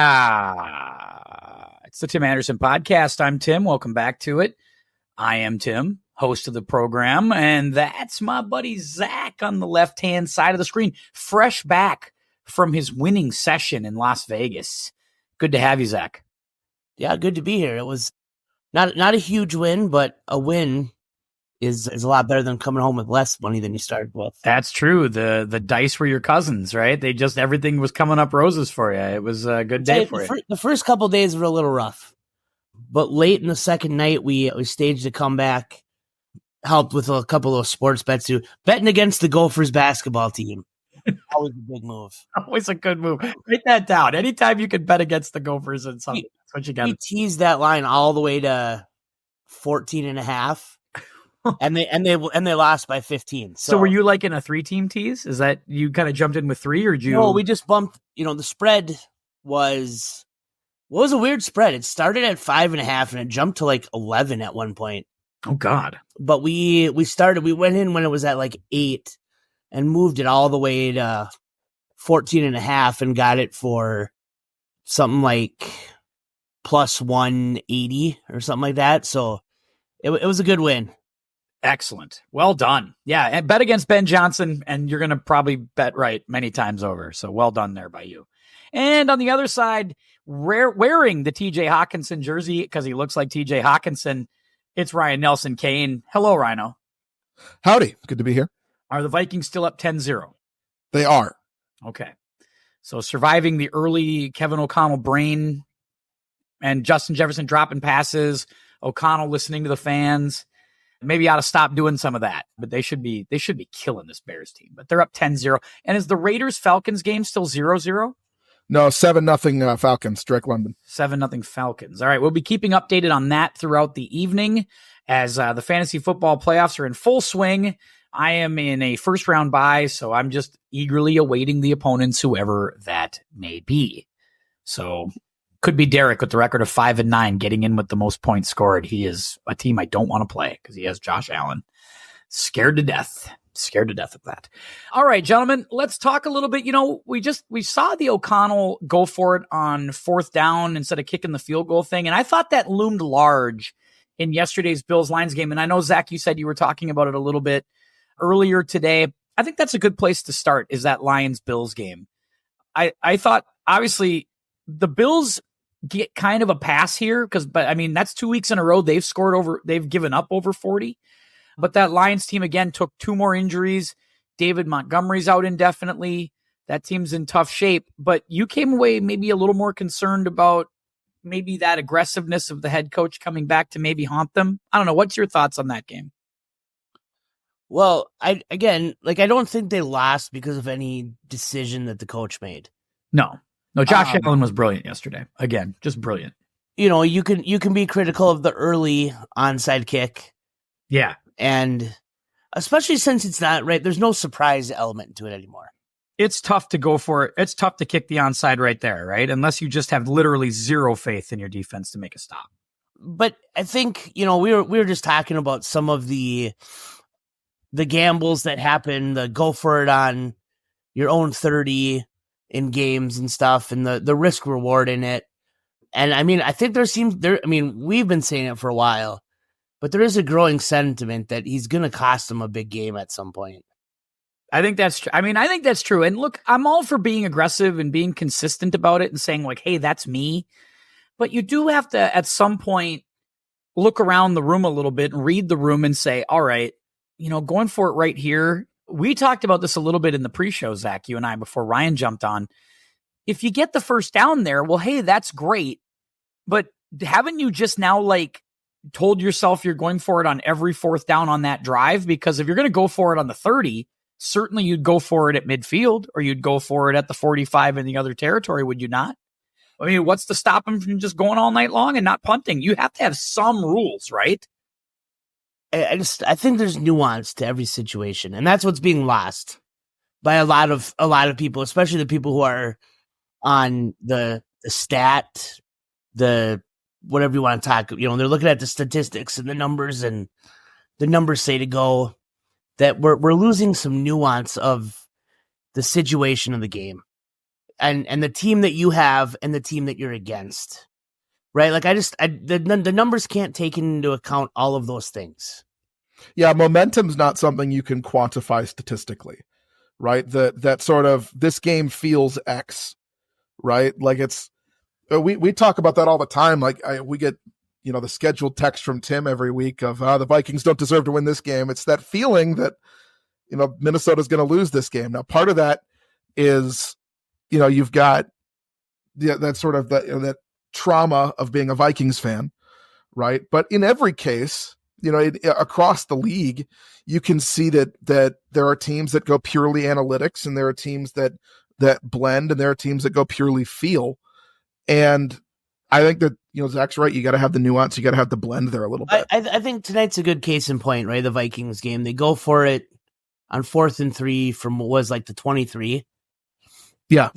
Yeah. It's the Tim Anderson Podcast. I'm Tim. Welcome back to it. I am Tim, host of the program, and that's my buddy Zach on the left-hand side of the screen, fresh back from his winning session in Las Vegas. Good to have you, Zach. Yeah, good to be here. It was not a huge win, but a win is a lot better than coming home with less money than you started with. That's true. The dice were your cousins, right? Everything was coming up roses for you. It was a good day for you. The first couple of days were a little rough, but late in the second night, we staged a comeback, helped with a couple of sports bets too. Betting against the Gophers basketball team. Always a big move. Always a good move. Write that down. Anytime you can bet against the Gophers and something, that's what you got. We teased that line all the way to 14.5. and they lost by 15. So were you like in a 3-team tease? Is that you kind of jumped in with 3, or did you? No, we just bumped. The spread was a weird spread. It started at 5.5 and it jumped to like 11 at one point. Oh God! But we went in when it was at like 8 and moved it all the way to 14.5 and got it for something like plus 180 or something like that. So it was a good win. Excellent. Well done. Yeah, and bet against Ben Johnson, and you're going to probably bet right many times over. So well done there by you. And on the other side, wearing the TJ Hawkinson jersey because he looks like TJ Hawkinson, it's Ryan Nelson Kane. Hello, Ryno. Howdy. Good to be here. Are the Vikings still up 10-0? They are. Okay. So surviving the early Kevin O'Connell brain and Justin Jefferson dropping passes, O'Connell listening to the fans. Maybe ought to stop doing some of that, but they should be killing this Bears team. But they're up 10-0. And is the Raiders-Falcons game still 0-0? No, 7-0 Falcons, Drake London. 7-0 Falcons. All right, we'll be keeping updated on that throughout the evening as the fantasy football playoffs are in full swing. I am in a first-round bye, so I'm just eagerly awaiting the opponents, whoever that may be. So could be Derek with the record of 5-9 getting in with the most points scored. He is a team I don't want to play because he has Josh Allen. Scared to death of that. All right, gentlemen, let's talk a little bit. We saw the O'Connell go for it on 4th down instead of kicking the field goal thing. And I thought that loomed large in yesterday's Bills-Lions game. And I know, Zach, you said you were talking about it a little bit earlier today. I think that's a good place to start, is that Lions-Bills game. I thought, obviously, the Bills get kind of a pass here but that's 2 weeks in a row they've given up over 40. But that Lions team again took 2 more injuries. David Montgomery's out indefinitely. That team's in tough shape. But you came away maybe a little more concerned about maybe that aggressiveness of the head coach coming back to maybe haunt them. I don't know. What's your thoughts on that game? Well, I don't think they lost because of any decision that the coach made. No, Josh Allen was brilliant yesterday. Again, just brilliant. You can be critical of the early onside kick. Yeah. And especially since it's not right, there's no surprise element to it anymore. It's tough to go for it. It's tough to kick the onside right there, right? Unless you just have literally zero faith in your defense to make a stop. But I think, we were just talking about some of the gambles that happen, the go for it on your own 30 in games and stuff, and the risk reward in it. And I think we've been saying it for a while, but there is a growing sentiment that he's going to cost them a big game at some point. I think that's true. I think that's true. And look, I'm all for being aggressive and being consistent about it and saying like, hey, that's me. But you do have to, at some point, look around the room a little bit and read the room and say, all right, going for it right here. We talked about this a little bit in the pre-show, Zach, you and I, before Ryan jumped on. If you get the first down there, well, hey, that's great. But haven't you just now told yourself you're going for it on every 4th down on that drive? Because if you're going to go for it on the 30, certainly you'd go for it at midfield, or you'd go for it at the 45 in the other territory, would you not? What's to stop him from just going all night long and not punting? You have to have some rules, right? I think there's nuance to every situation, and that's what's being lost by a lot of people, especially the people who are on the stat, the whatever you want to talk. They're looking at the statistics and the numbers say to go. That we're losing some nuance of the situation of the game. and the team that you have and the team that you're against, right? Like the numbers can't take into account all of those things. Yeah, momentum's not something you can quantify statistically, right? That sort of, this game feels X, right? Like it's, we talk about that all the time. Like we get, the scheduled text from Tim every week of the Vikings don't deserve to win this game. It's that feeling that, Minnesota's going to lose this game. Now, part of that is, you've got that sort of that trauma of being a Vikings fan, right? But in every case, across the league, you can see that there are teams that go purely analytics, and there are teams that blend, and there are teams that go purely feel. And I think that, Zach's right. You got to have the nuance. You got to have the blend there a little bit. I think tonight's a good case in point, right? The Vikings game. They go for it on 4th and 3 from what was like the 23. Yeah.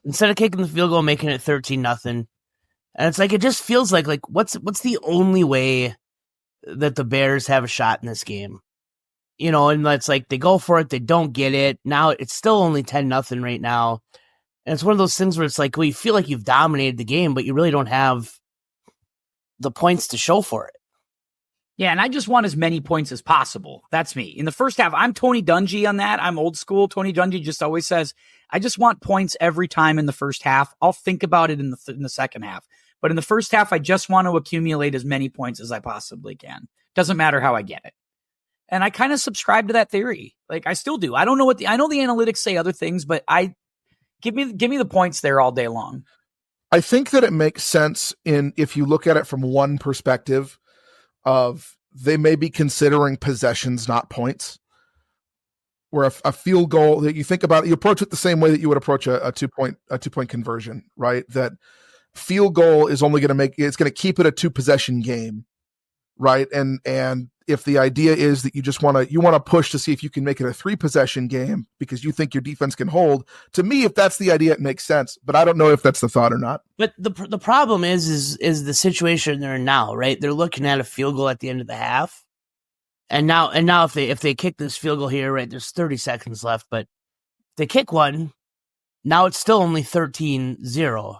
Instead of kicking the field goal, making it 13-0. And it's like, it just feels like what's the only way that the Bears have a shot in this game? And it's like they go for it, they don't get it. Now it's still only 10-0 right now. And it's one of those things where it's like, well, you feel like you've dominated the game, but you really don't have the points to show for it. Yeah, and I just want as many points as possible. That's me. In the first half, I'm Tony Dungy on that. I'm old school. Tony Dungy just always says, I just want points every time in the first half. I'll think about it in the second half. But in the first half, I just want to accumulate as many points as I possibly can. Doesn't matter how I get it. And I kind of subscribe to that theory. Like, I still do. I don't know I know the analytics say other things, but give me the points there all day long. I think that it makes sense if you look at it from one perspective of they may be considering possessions, not points. Where a field goal that you think about, you approach it the same way that you would approach a 2-point conversion, right? That field goal is only going to it's going to keep it a 2-possession game, right? And if the idea is that you want to push to see if you can make it a 3-possession game because you think your defense can hold, to me, if that's the idea, it makes sense. But I don't know if that's the thought or not. But the problem is the situation they're in now, right? They're looking at a field goal at the end of the half, and now if they kick this field goal here, right? There's 30 seconds left, but if they kick one, now it's still only 13-0,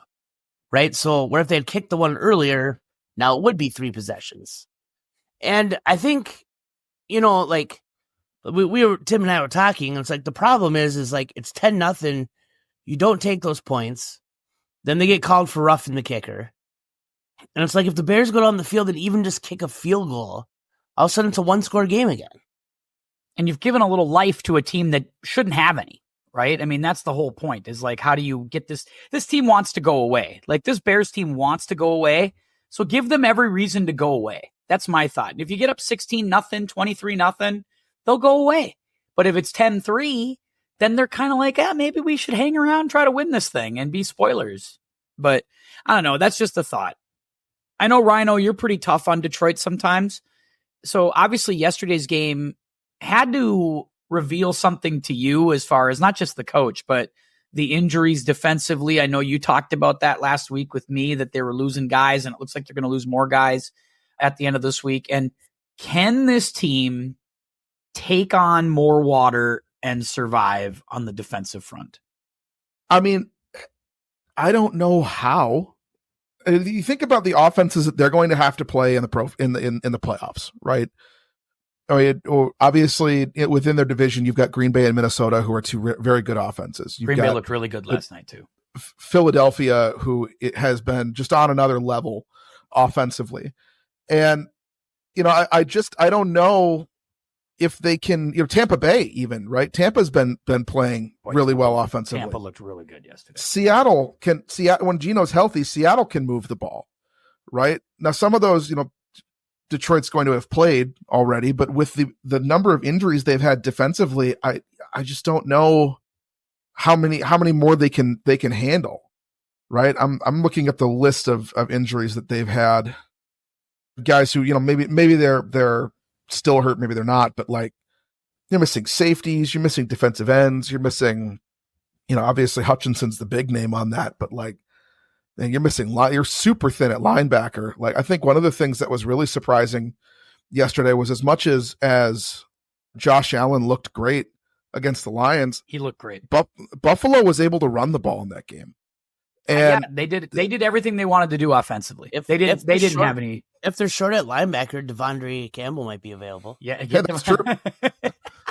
right? So where if they had kicked the one earlier, now it would be 3 possessions. And I think, like Tim and I were talking, it's like the problem is like it's 10-0. You don't take those points. Then they get called for roughing the kicker. And it's like if the Bears go down the field and even just kick a field goal, all of a sudden it's a 1-score game again. And you've given a little life to a team that shouldn't have any, right? I mean, that's the whole point is like, how do you get this? This team wants to go away. Like this Bears team wants to go away. So give them every reason to go away. That's my thought. And if you get up 16-0, 23-0, they'll go away. But if it's 10-3, then they're kind of like, maybe we should hang around and try to win this thing and be spoilers. But I don't know. That's just a thought. I know, Ryno, you're pretty tough on Detroit sometimes. So obviously yesterday's game had to reveal something to you as far as not just the coach, but the injuries defensively. I know you talked about that last week with me, that they were losing guys, and it looks like they're going to lose more guys at the end of this week. And can this team take on more water and survive on the defensive front? I mean, I don't know how. You think about the offenses that they're going to have to play in the playoffs, right? I mean, obviously within their division, you've got Green Bay and Minnesota, who are two very good offenses. Green Bay looked really good last night too. Philadelphia, who it has been just on another level offensively. And, I don't know if they can, Tampa Bay even, right? Tampa's been playing really well offensively. Tampa looked really good yesterday. Seattle, when Geno's healthy, Seattle can move the ball, right? Now, some of those, Detroit's going to have played already, but with the number of injuries they've had defensively, I just don't know how many more they can handle, right? I'm looking at the list of injuries that they've had. Guys who, maybe they're still hurt, maybe they're not, but like you're missing safeties, you're missing defensive ends, you're missing, obviously Hutchinson's the big name on that, but like you're super thin at linebacker. Like I think one of the things that was really surprising yesterday was as much as Josh Allen looked great against the Lions. He looked great. Buffalo was able to run the ball in that game. And they did everything they wanted to do offensively. They didn't have any. If they're short at linebacker, Devondre Campbell might be available. Yeah, that's true.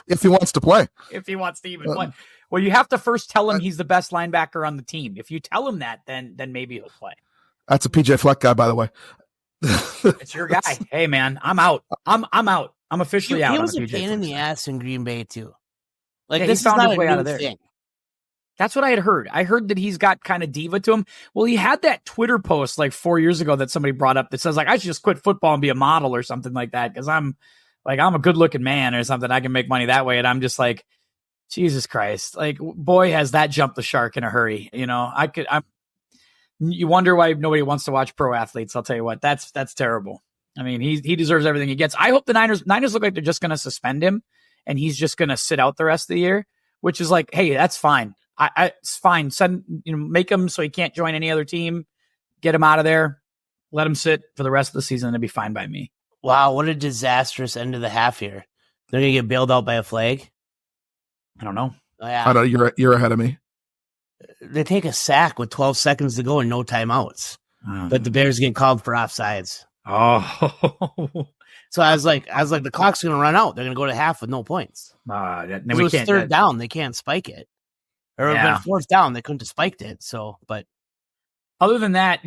If he wants to play. If he wants to even play. Well, you have to first tell him he's the best linebacker on the team. If you tell him that, then maybe he'll play. That's a PJ Fleck guy, by the way. It's your guy. Hey, man, I'm out. I'm out. I'm officially out. He was a pain in the ass in Green Bay, too. Like, yeah, this he found is not his way a out new of there. thing. That's what I had heard. I heard that he's got kind of diva to him. Well, he had that Twitter post like 4 years ago that somebody brought up that says like, I should just quit football and be a model or something like that. Cause I'm a good looking man or something. I can make money that way. And I'm just like, Jesus Christ. Like, boy, has that jumped the shark in a hurry. You know, you wonder why nobody wants to watch pro athletes. I'll tell you what, that's terrible. I mean, he deserves everything he gets. I hope the Niners look like they're just going to suspend him and he's just going to sit out the rest of the year, which is like, hey, that's fine. It's fine. Make him so he can't join any other team. Get him out of there. Let him sit for the rest of the season. It'll be fine by me. Wow, what a disastrous end of the half here. They're gonna get bailed out by a flag. I don't know. Oh, yeah. I know you're ahead of me. They take a sack with 12 seconds to go and no timeouts, but the Bears get called for offsides. Oh, so I was like, the clock's gonna run out. They're gonna go to half with no points. It was third down. They can't spike it. Or if it fourth down, they couldn't have spiked it. So, but other than that,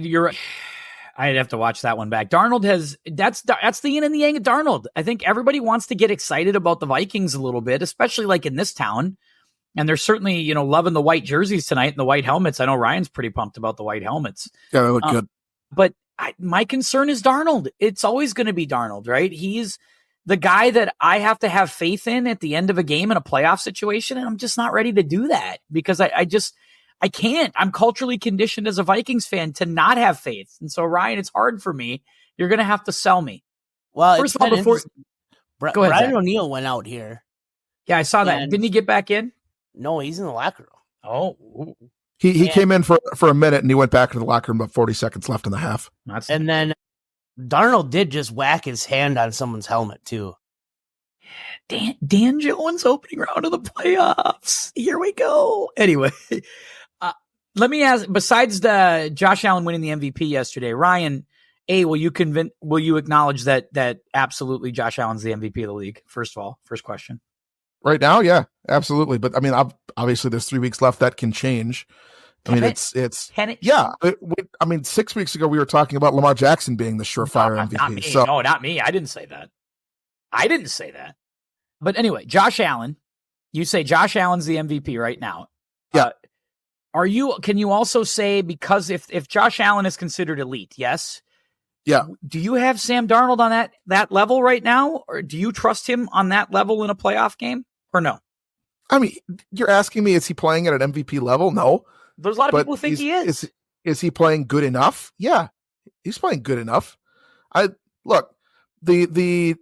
I'd have to watch that one back. Darnold that's the yin and the yang of Darnold. I think everybody wants to get excited about the Vikings a little bit, especially like in this town. And they're certainly, loving the white jerseys tonight and the white helmets. I know Ryan's pretty pumped about the white helmets. Yeah, they look good. But my concern is Darnold. It's always going to be Darnold, right? He's the guy that I have to have faith in at the end of a game in a playoff situation. And I'm just not ready to do that because I can't. I'm culturally conditioned as a Vikings fan to not have faith. And so, Ryan, it's hard for me. You're going to have to sell me. Well, first of all, before go ahead, Brian O'Neill went out here. Yeah, I saw that. Didn't he get back in? No, he's in the locker room. Oh, he came in for a minute and he went back into the locker room about 40 seconds left in the half. And then Darnold did just whack his hand on someone's helmet too. Dan Jones opening round of the playoffs. Here we go. Anyway, let me ask, besides the Josh Allen winning the MVP yesterday, Ryan, will you acknowledge that absolutely Josh Allen's the MVP of the league? First of all, first question. Right now, yeah, absolutely. But I mean, obviously there's 3 weeks left. That can change. I mean, yeah. I mean, 6 weeks ago we were talking about Lamar Jackson being the surefire MVP. Not me. So no, not me. I didn't say that. But anyway, Josh Allen. You say Josh Allen's the MVP right now. Yeah. Can you also say, because if Josh Allen is considered elite, yes. Yeah. Do you have Sam Darnold on that level right now, or do you trust him on that level in a playoff game, or no? I mean, you're asking me, is he playing at an MVP level? No. There's a lot of people who think he is. Is he playing good enough? Yeah, he's playing good enough. Look, the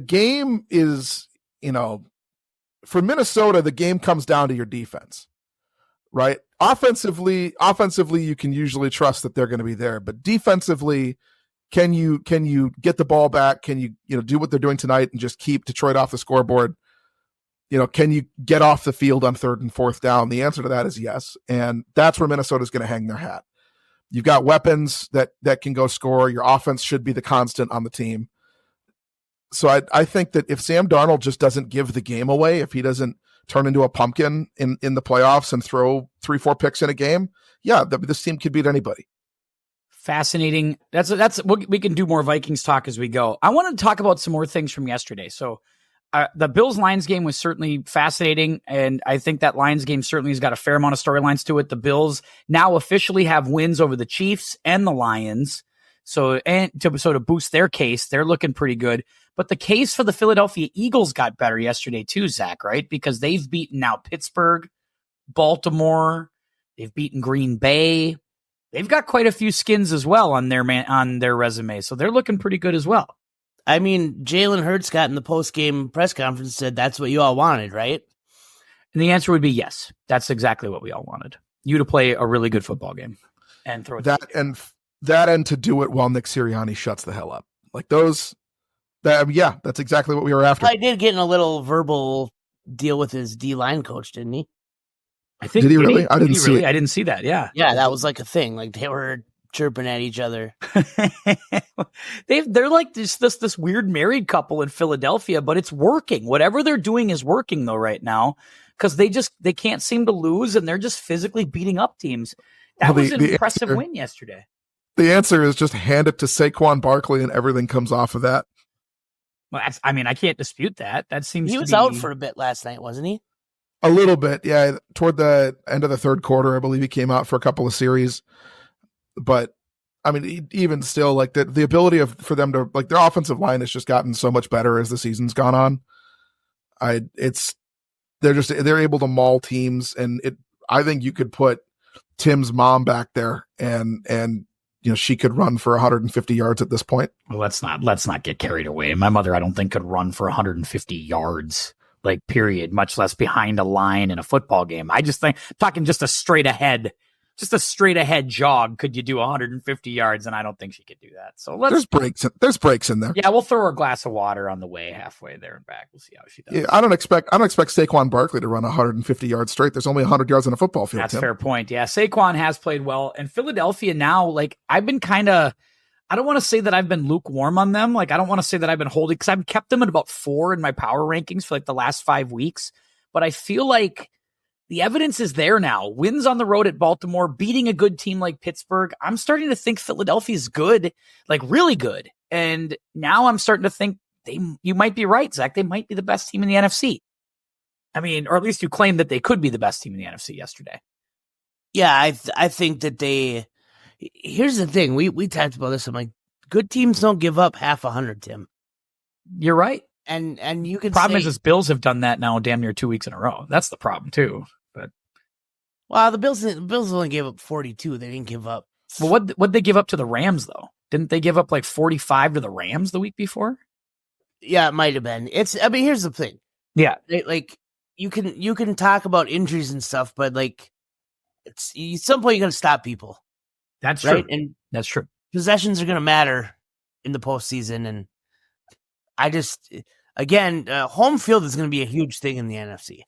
game is, for Minnesota, the game comes down to your defense, right? Offensively, you can usually trust that they're going to be there, but defensively, can you get the ball back? Can you do what they're doing tonight and just keep Detroit off the scoreboard? Can you get off the field on 3rd and 4th down? The answer to that is yes, and that's where Minnesota's going to hang their hat. You've got weapons that can go score. Your offense should be the constant on the team. So I think that if Sam Darnold just doesn't give the game away, if he doesn't turn into a pumpkin in the playoffs and throw 3-4 picks in a game, yeah, this team could beat anybody. Fascinating. We can do more Vikings talk as we go. I want to talk about some more things from yesterday. So the Bills-Lions game was certainly fascinating, and I think that Lions game certainly has got a fair amount of storylines to it. The Bills now officially have wins over the Chiefs and the Lions, so to boost their case, they're looking pretty good. But the case for the Philadelphia Eagles got better yesterday too, Zach, right? Because they've beaten now Pittsburgh, Baltimore, they've beaten Green Bay. They've got quite a few skins as well on their resume, so they're looking pretty good as well. I mean, Jalen Hurts got in the post-game press conference, said that's what you all wanted, right? And the answer would be yes. That's exactly what we all wanted. You to play a really good football game and throw it. And to do it while Nick Sirianni shuts the hell up. Like those, that's exactly what we were after. I did get in a little verbal deal with his D-line coach, didn't he? I think Did he really? I didn't see it. I didn't see that. Yeah. Yeah, that was like a thing. Like they were chirping at each other. They're like this weird married couple in Philadelphia, but it's working. Whatever they're doing is working though right now, because they can't seem to lose, and they're just physically beating up teams. That was an impressive win yesterday. The answer is just hand it to Saquon Barkley, and everything comes off of that. Well, I can't dispute that. That seems he was out for a bit last night, wasn't he? A little bit, yeah. Toward the end of the third quarter, I believe he came out for a couple of series. But I mean, even still, like the ability for them to, like, their offensive line has just gotten so much better as the season's gone on. They're able to maul teams, and I think you could put Tim's mom back there, and she could run for 150 yards at this point. Well, let's not get carried away. My mother, I don't think, could run for 150 yards, like, period, much less behind a line in a football game. I just think, talking just a straight ahead jog, could you do 150 yards? And I don't think she could do that. So there's breaks in there. Yeah, we'll throw her a glass of water on the way, halfway there and back. We'll see how she does. Yeah, I don't expect Saquon Barkley to run 150 yards straight. There's only 100 yards on a football field. That's a fair point. Yeah, Saquon has played well, and Philadelphia now, like, I've been I don't want to say that I've been lukewarm on them. Like, I don't want to say that I've been holding, because I've kept them at about 4 in my power rankings for like the last 5 weeks. But I feel like the evidence is there now. Wins on the road at Baltimore, beating a good team like Pittsburgh. I'm starting to think Philadelphia is good, like really good. And now I'm starting to think you might be right, Zach. They might be the best team in the NFC. I mean, or at least you claim that they could be the best team in the NFC yesterday. Yeah, I think that here's the thing. We talked about this. I'm like, good teams don't give up half 100, Tim. You're right. And you can problem is Bills have done that now damn near 2 weeks in a row. That's the problem too. But the Bills only gave up 42. They didn't give up. Well, what'd they give up to the Rams though? Didn't they give up like 45 to the Rams the week before? Yeah, it might have been. Here's the thing. Yeah. Like you can talk about injuries and stuff, but like at some point you got to stop people. That's right? true. And that's true. Possessions are going to matter in the postseason. And I just, again, home field is going to be a huge thing in the NFC.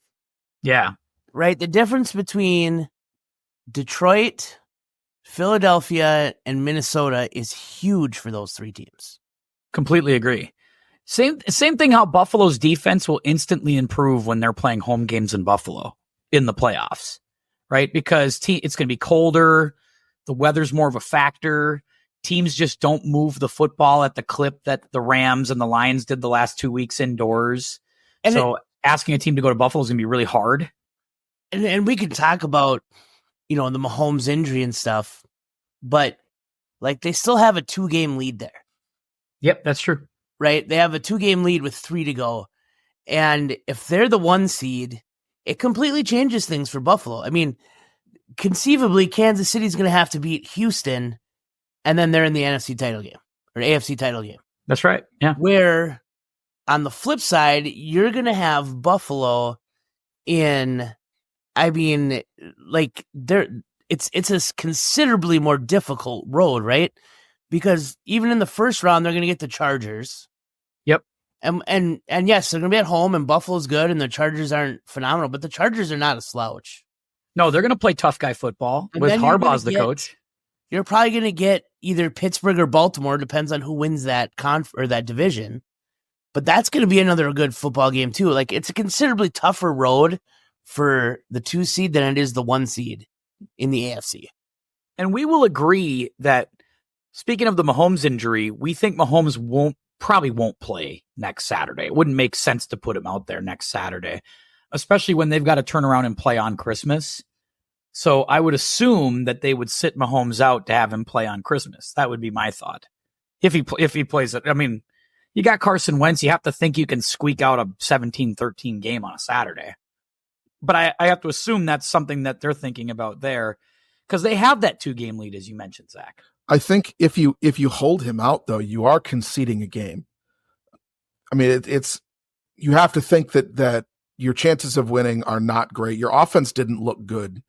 Yeah. Right? The difference between Detroit, Philadelphia, and Minnesota is huge for those 3 teams. Completely agree. Same thing how Buffalo's defense will instantly improve when they're playing home games in Buffalo in the playoffs, right? Because it's going to be colder. The weather's more of a factor. Teams just don't move the football at the clip that the Rams and the Lions did the last 2 weeks indoors. And so asking a team to go to Buffalo is going to be really hard. And we could talk about, the Mahomes injury and stuff, but like they still have a 2-game lead there. Yep, that's true. Right? They have a 2-game lead with 3 to go. And if they're the 1 seed, it completely changes things for Buffalo. I mean, conceivably, Kansas City's going to have to beat Houston, and then they're in the NFC title game or AFC title game. That's right. Yeah. Where on the flip side, you're going to have Buffalo it's a considerably more difficult road, right? Because even in the first round, they're going to get the Chargers. Yep. And yes, they're going to be at home, and Buffalo's good, and the Chargers aren't phenomenal, but the Chargers are not a slouch. No, they're going to play tough guy football with Harbaugh as the coach. You're probably going to get either Pittsburgh or Baltimore, depends on who wins that that division. But that's going to be another good football game too. Like, it's a considerably tougher road for the 2 seed than it is the 1 seed in the AFC. And we will agree that, speaking of the Mahomes injury, we think Mahomes probably won't play next Saturday. It wouldn't make sense to put him out there next Saturday, especially when they've got to turn around and play on Christmas. So I would assume that they would sit Mahomes out to have him play on Christmas. That would be my thought. If he plays it. I mean, you got Carson Wentz. You have to think you can squeak out a 17-13 game on a Saturday. But I have to assume that's something that they're thinking about there, because they have that 2-game lead, as you mentioned, Zach. I think if you hold him out, though, you are conceding a game. I mean, you have to think that your chances of winning are not great. Your offense didn't look good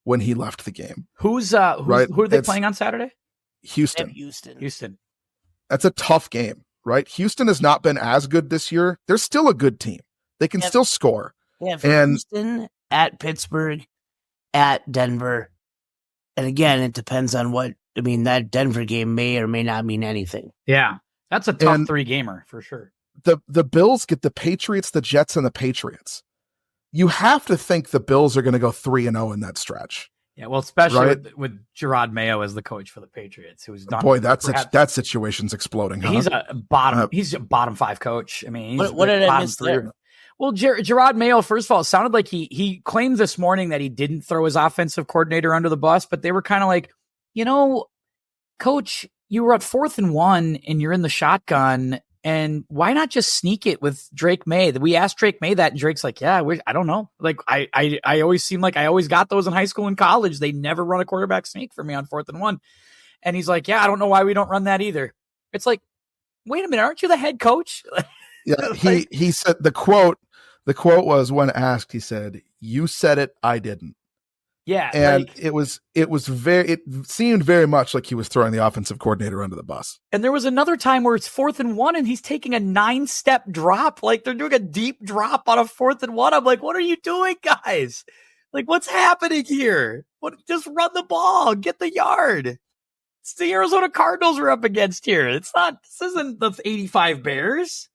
when he left the game. Who are they playing on Saturday? Houston. Houston. That's a tough game, right? Houston has not been as good this year. They're still a good team. They can still score. They have And- Houston, at Pittsburgh, at Denver. And again, it depends on that Denver game may or may not mean anything. Yeah. That's a tough And- 3-gamer for sure. The Bills get the Patriots, the Jets, and the Patriots. You have to think the Bills are going to go 3-0 in that stretch. Yeah, well, especially Right. with Gerard Mayo as the coach for the Patriots, who's done. Boy, that situation's exploding. Huh? He's a bottom 5 coach. I mean, he's What did I bottom miss 3. there? Well, Gerard Mayo, first of all, it sounded like he claimed this morning that he didn't throw his offensive coordinator under the bus, but they were kind of like, Coach, you were at 4th and 1 and you're in the shotgun, and why not just sneak it with Drake May? We asked Drake May that, and Drake's like, yeah, I don't know. Like, I always seem like I always got those in high school and college. They never run a quarterback sneak for me on 4th and 1. And he's like, yeah, I don't know why we don't run that either. It's like, wait a minute, aren't you the head coach? Yeah, he said the quote was, when asked, he said, "You said it, I didn't." Yeah. And it seemed very much like he was throwing the offensive coordinator under the bus. And there was another time where it's 4th and 1 and he's taking a 9-step drop. Like, they're doing a deep drop on a 4th and 1. I'm like, what are you doing, guys? Like, what's happening here? Just run the ball, get the yard. It's the Arizona Cardinals we're up against here. This isn't the 85 Bears.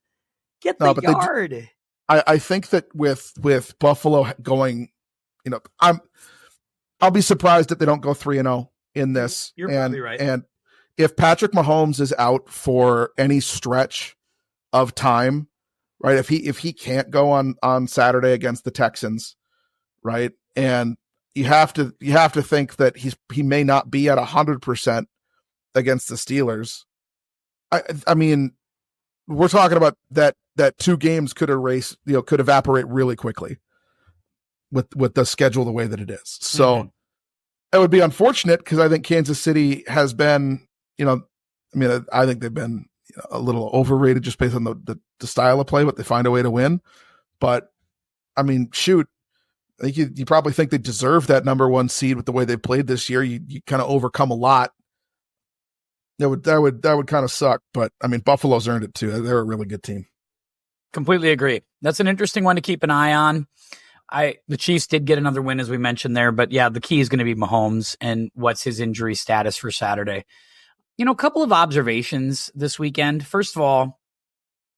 Get the yard. I think that with Buffalo going, I'll be surprised if they don't go 3-0 in this. You're probably right. And if Patrick Mahomes is out for any stretch of time, right? If he can't go on Saturday against the Texans, right? And you have to think that he may not be at 100% against the Steelers. I mean, we're talking about that 2 games could evaporate really quickly with the schedule the way that it is. So it would be unfortunate, because I think Kansas City has been, I think they've been a little overrated just based on the style of play, but they find a way to win. But I mean, shoot, I think you probably think they deserve that number 1 seed with the way they played this year. You kind of overcome a lot. That would kind of suck, but I mean, Buffalo's earned it too. They're a really good team. Completely agree. That's an interesting one to keep an eye on. The Chiefs did get another win, as we mentioned there, but yeah, the key is going to be Mahomes and what's his injury status for Saturday. A couple of observations this weekend. First of all,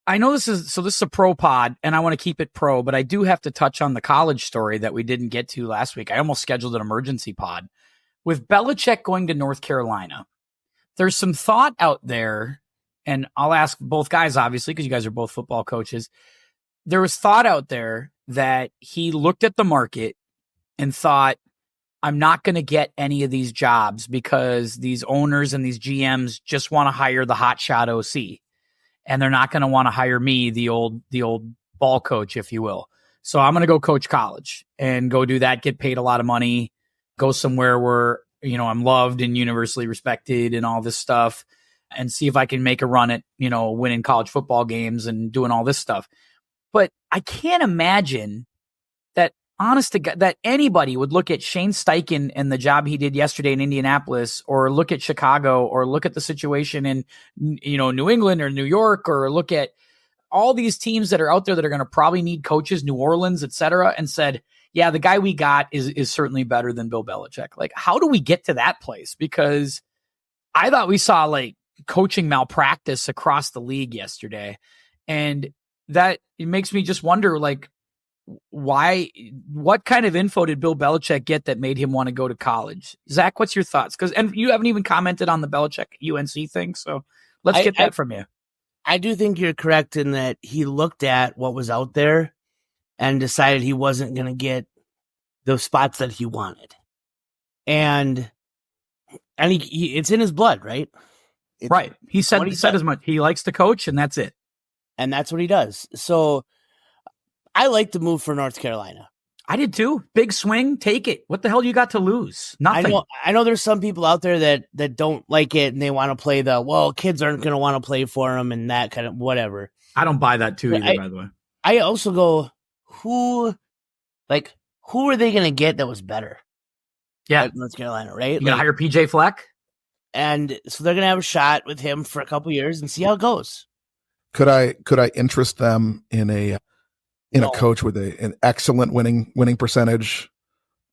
I know this is a pro pod and I want to keep it pro, but I do have to touch on the college story that we didn't get to last week. I almost scheduled an emergency pod with Belichick going to North Carolina. There's some thought out there, and I'll ask both guys, obviously, because you guys are both football coaches. There was thought out there that he looked at the market and thought, I'm not going to get any of these jobs because these owners and these GMs just want to hire the hotshot OC, and they're not going to want to hire me, the old ball coach, if you will. So I'm going to go coach college and go do that, get paid a lot of money, go somewhere where, I'm loved and universally respected and all this stuff, and see if I can make a run at, winning college football games and doing all this stuff. But I can't imagine that, honest to God, that anybody would look at Shane Steichen and the job he did yesterday in Indianapolis, or look at Chicago, or look at the situation in, New England or New York, or look at all these teams that are out there that are going to probably need coaches, New Orleans, et cetera, and said, yeah, the guy we got is certainly better than Bill Belichick. Like, how do we get to that place? Because I thought we saw like coaching malpractice across the league yesterday. And that it makes me just wonder, like, what kind of info did Bill Belichick get that made him want to go to college? Zach, what's your thoughts? And you haven't even commented on the Belichick UNC thing. So let's get that from you. I do think you're correct in that he looked at what was out there and decided he wasn't going to get those spots that he wanted. And he it's in his blood, right? Right. He said as much. He likes to coach, and that's it. And that's what he does. So I like the move for North Carolina. I did too. Big swing, take it. What the hell you got to lose? Nothing. I know there's some people out there that don't like it and they want to play kids aren't going to want to play for them and that kind of whatever. I don't buy that too either, by the way. I also go, who are they going to get that was better? Yeah. North Carolina, right? You going to hire PJ Fleck? And so they're going to have a shot with him for a couple years and see how it goes. Could I interest them in in a coach with an excellent winning percentage.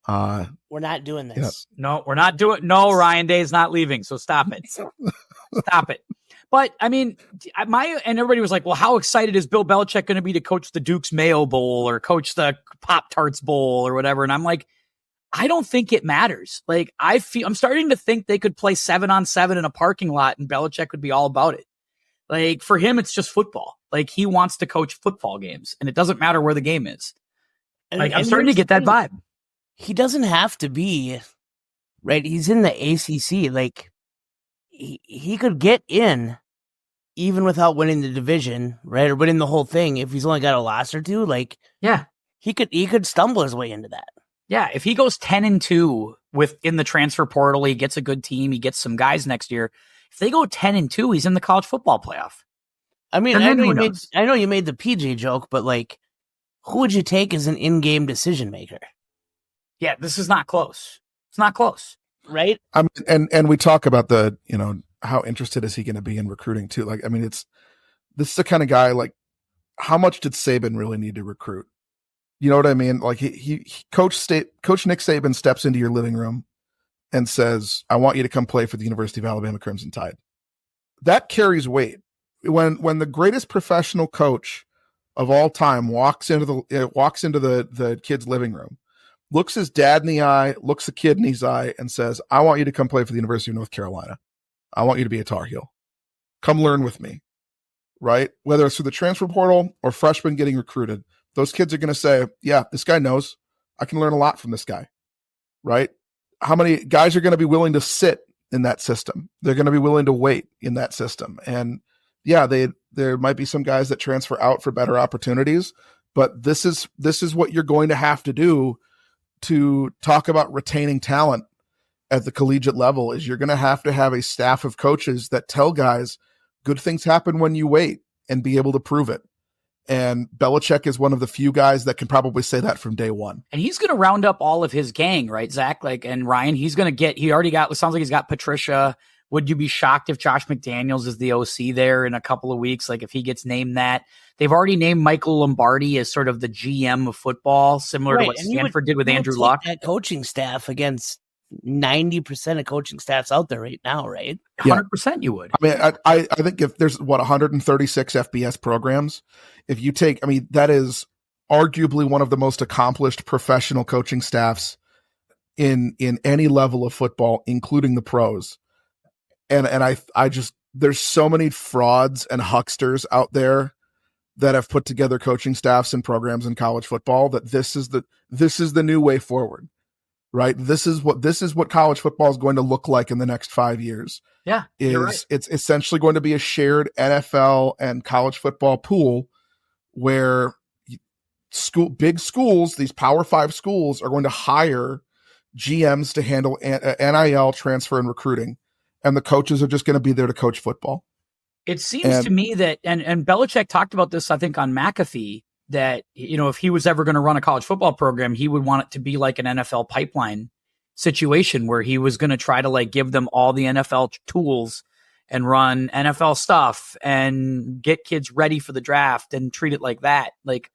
We're not doing this. No, we're not doing. No, Ryan Day is not leaving. So stop it. Stop it. But I mean, and everybody was like, well, how excited is Bill Belichick going to be to coach the Duke's Mayo Bowl or coach the Pop-Tarts Bowl or whatever? And I'm like, I don't think it matters. Like, I'm starting to think they could play 7-on-7 in a parking lot and Belichick would be all about it. Like, for him, it's just football. Like, he wants to coach football games and it doesn't matter where the game is. Like, I'm starting to get that vibe. He doesn't have to be, right? He's in the ACC. Like, he could get in even without winning the division, right? Or winning the whole thing if he's only got a loss or two. Like, yeah, he could stumble his way into that. Yeah, if he goes 10-2 in the transfer portal, he gets a good team, he gets some guys next year. If they go 10-2, he's in the college football playoff. I mean, I know you made the PJ joke, but like, who would you take as an in-game decision maker? Yeah, this is not close. It's not close, right? I mean, and we talk about how interested is he going to be in recruiting too? Like, I mean, this is the kind of guy, like, how much did Saban really need to recruit? You know what I mean? Like, Coach Nick Saban steps into your living room and says, "I want you to come play for the University of Alabama Crimson Tide." That carries weight. When the greatest professional coach of all time walks into the kid's living room, looks his dad in the eye, looks the kid in his eye, and says, "I want you to come play for the University of North Carolina. I want you to be a Tar Heel. Come learn with me." Right? Whether it's through the transfer portal or freshmen getting recruited, those kids are going to say, "Yeah, this guy knows. I can learn a lot from this guy." Right? How many guys are going to be willing to sit in that system? They're going to be willing to wait in that system. And yeah, there might be some guys that transfer out for better opportunities, but this is what you're going to have to do to talk about retaining talent at the collegiate level. Is you're going to have a staff of coaches that tell guys good things happen when you wait and be able to prove it. And Belichick is one of the few guys that can probably say that from day one. And he's going to round up all of his gang, right, Zach? Like, and Ryan, he already got, it sounds like he's got Patricia. Would you be shocked if Josh McDaniels is the OC there in a couple of weeks? Like, if he gets named that. They've already named Michael Lombardi as sort of the GM of football, similar to what Stanford did with Andrew Luck. That coaching staff against 90% of coaching staffs out there right now, right? 100% you would. I mean, I think if there's 136 FBS programs, if you take, I mean, that is arguably one of the most accomplished professional coaching staffs in any level of football, including the pros. And I just, there's so many frauds and hucksters out there that have put together coaching staffs and programs in college football that this is the new way forward. Right. This is what college football is going to look like in the next 5 years. Yeah. Right. It's essentially going to be a shared NFL and college football pool where big schools, these Power 5 schools, are going to hire GMs to handle NIL transfer and recruiting. And the coaches are just going to be there to coach football. It seems to me that, and Belichick talked about this, I think, on McAfee, that, you know, if he was ever going to run a college football program, he would want it to be like an NFL pipeline situation where he was going to try to like give them all the NFL tools and run NFL stuff and get kids ready for the draft and treat it like that. Like,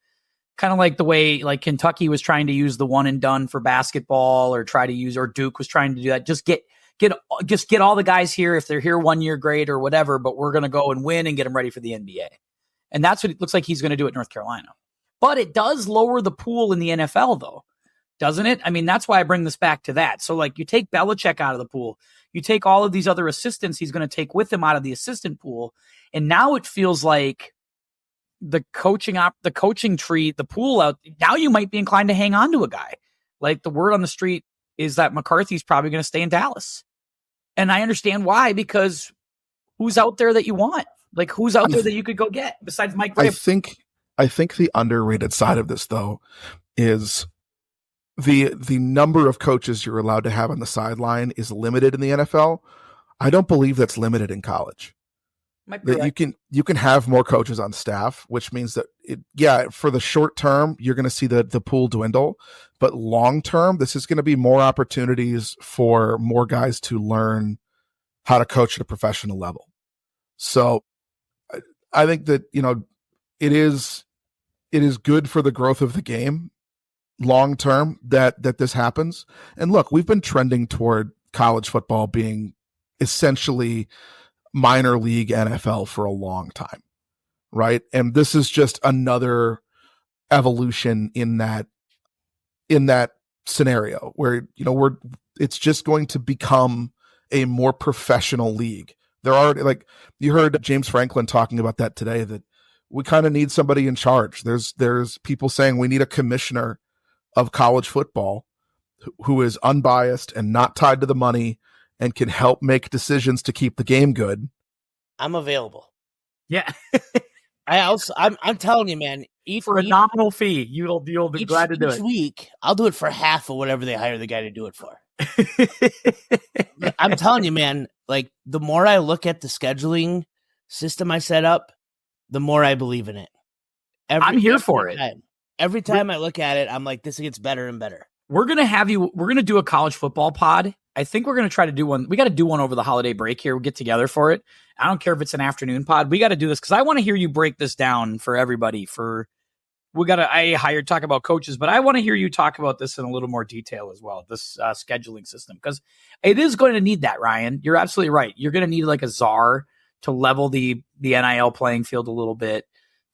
kind of like the way like Kentucky was trying to use the one and done for basketball, or Duke was trying to do that. Just get all the guys here. If they're here 1 year, great, or whatever, but we're going to go and win and get them ready for the NBA. And that's what it looks like he's going to do at North Carolina. But it does lower the pool in the NFL, though, doesn't it? I mean, that's why I bring this back to that. So, like, you take Belichick out of the pool, you take all of these other assistants he's going to take with him out of the assistant pool, and now it feels like the coaching tree, the pool out. Now you might be inclined to hang on to a guy. Like, the word on the street is that McCarthy's probably going to stay in Dallas, and I understand why, because who's out there that you want? Like, who's out there that you could go get besides Mike Vrabel? I think the underrated side of this, though, is the number of coaches you're allowed to have on the sideline is limited in the NFL. I don't believe that's limited in college. That you can have more coaches on staff, which means that for the short term, you're going to see the pool dwindle, but long term, this is going to be more opportunities for more guys to learn how to coach at a professional level. So I think that, you know, it is it is good for the growth of the game long term that this happens. And look, we've been trending toward college football being essentially minor league NFL for a long time, right? And this is just another evolution in that scenario where, it's just going to become a more professional league. There are, like, you heard James Franklin talking about that today, that we kind of need somebody in charge. There's people saying we need a commissioner of college football who is unbiased and not tied to the money and can help make decisions to keep the game good. I'm available. Yeah. I'm telling you, man, for a nominal fee, you'll be glad to do it. Each week, I'll do it for half of whatever they hire the guy to do it for. I'm telling you, man, like, the more I look at the scheduling system I set up, the more I believe in it. I'm here for it. Every time I look at it, I'm like, this gets better and better. We're going to do a college football pod. I think we're going to try to do one. We got to do one over the holiday break here. We'll get together for it. I don't care if it's an afternoon pod. We got to do this because I want to hear you break this down for everybody. I talk about coaches, but I want to hear you talk about this in a little more detail as well, this scheduling system, because it is going to need that, Ryan. You're absolutely right. You're going to need like a czar to level the NIL playing field a little bit,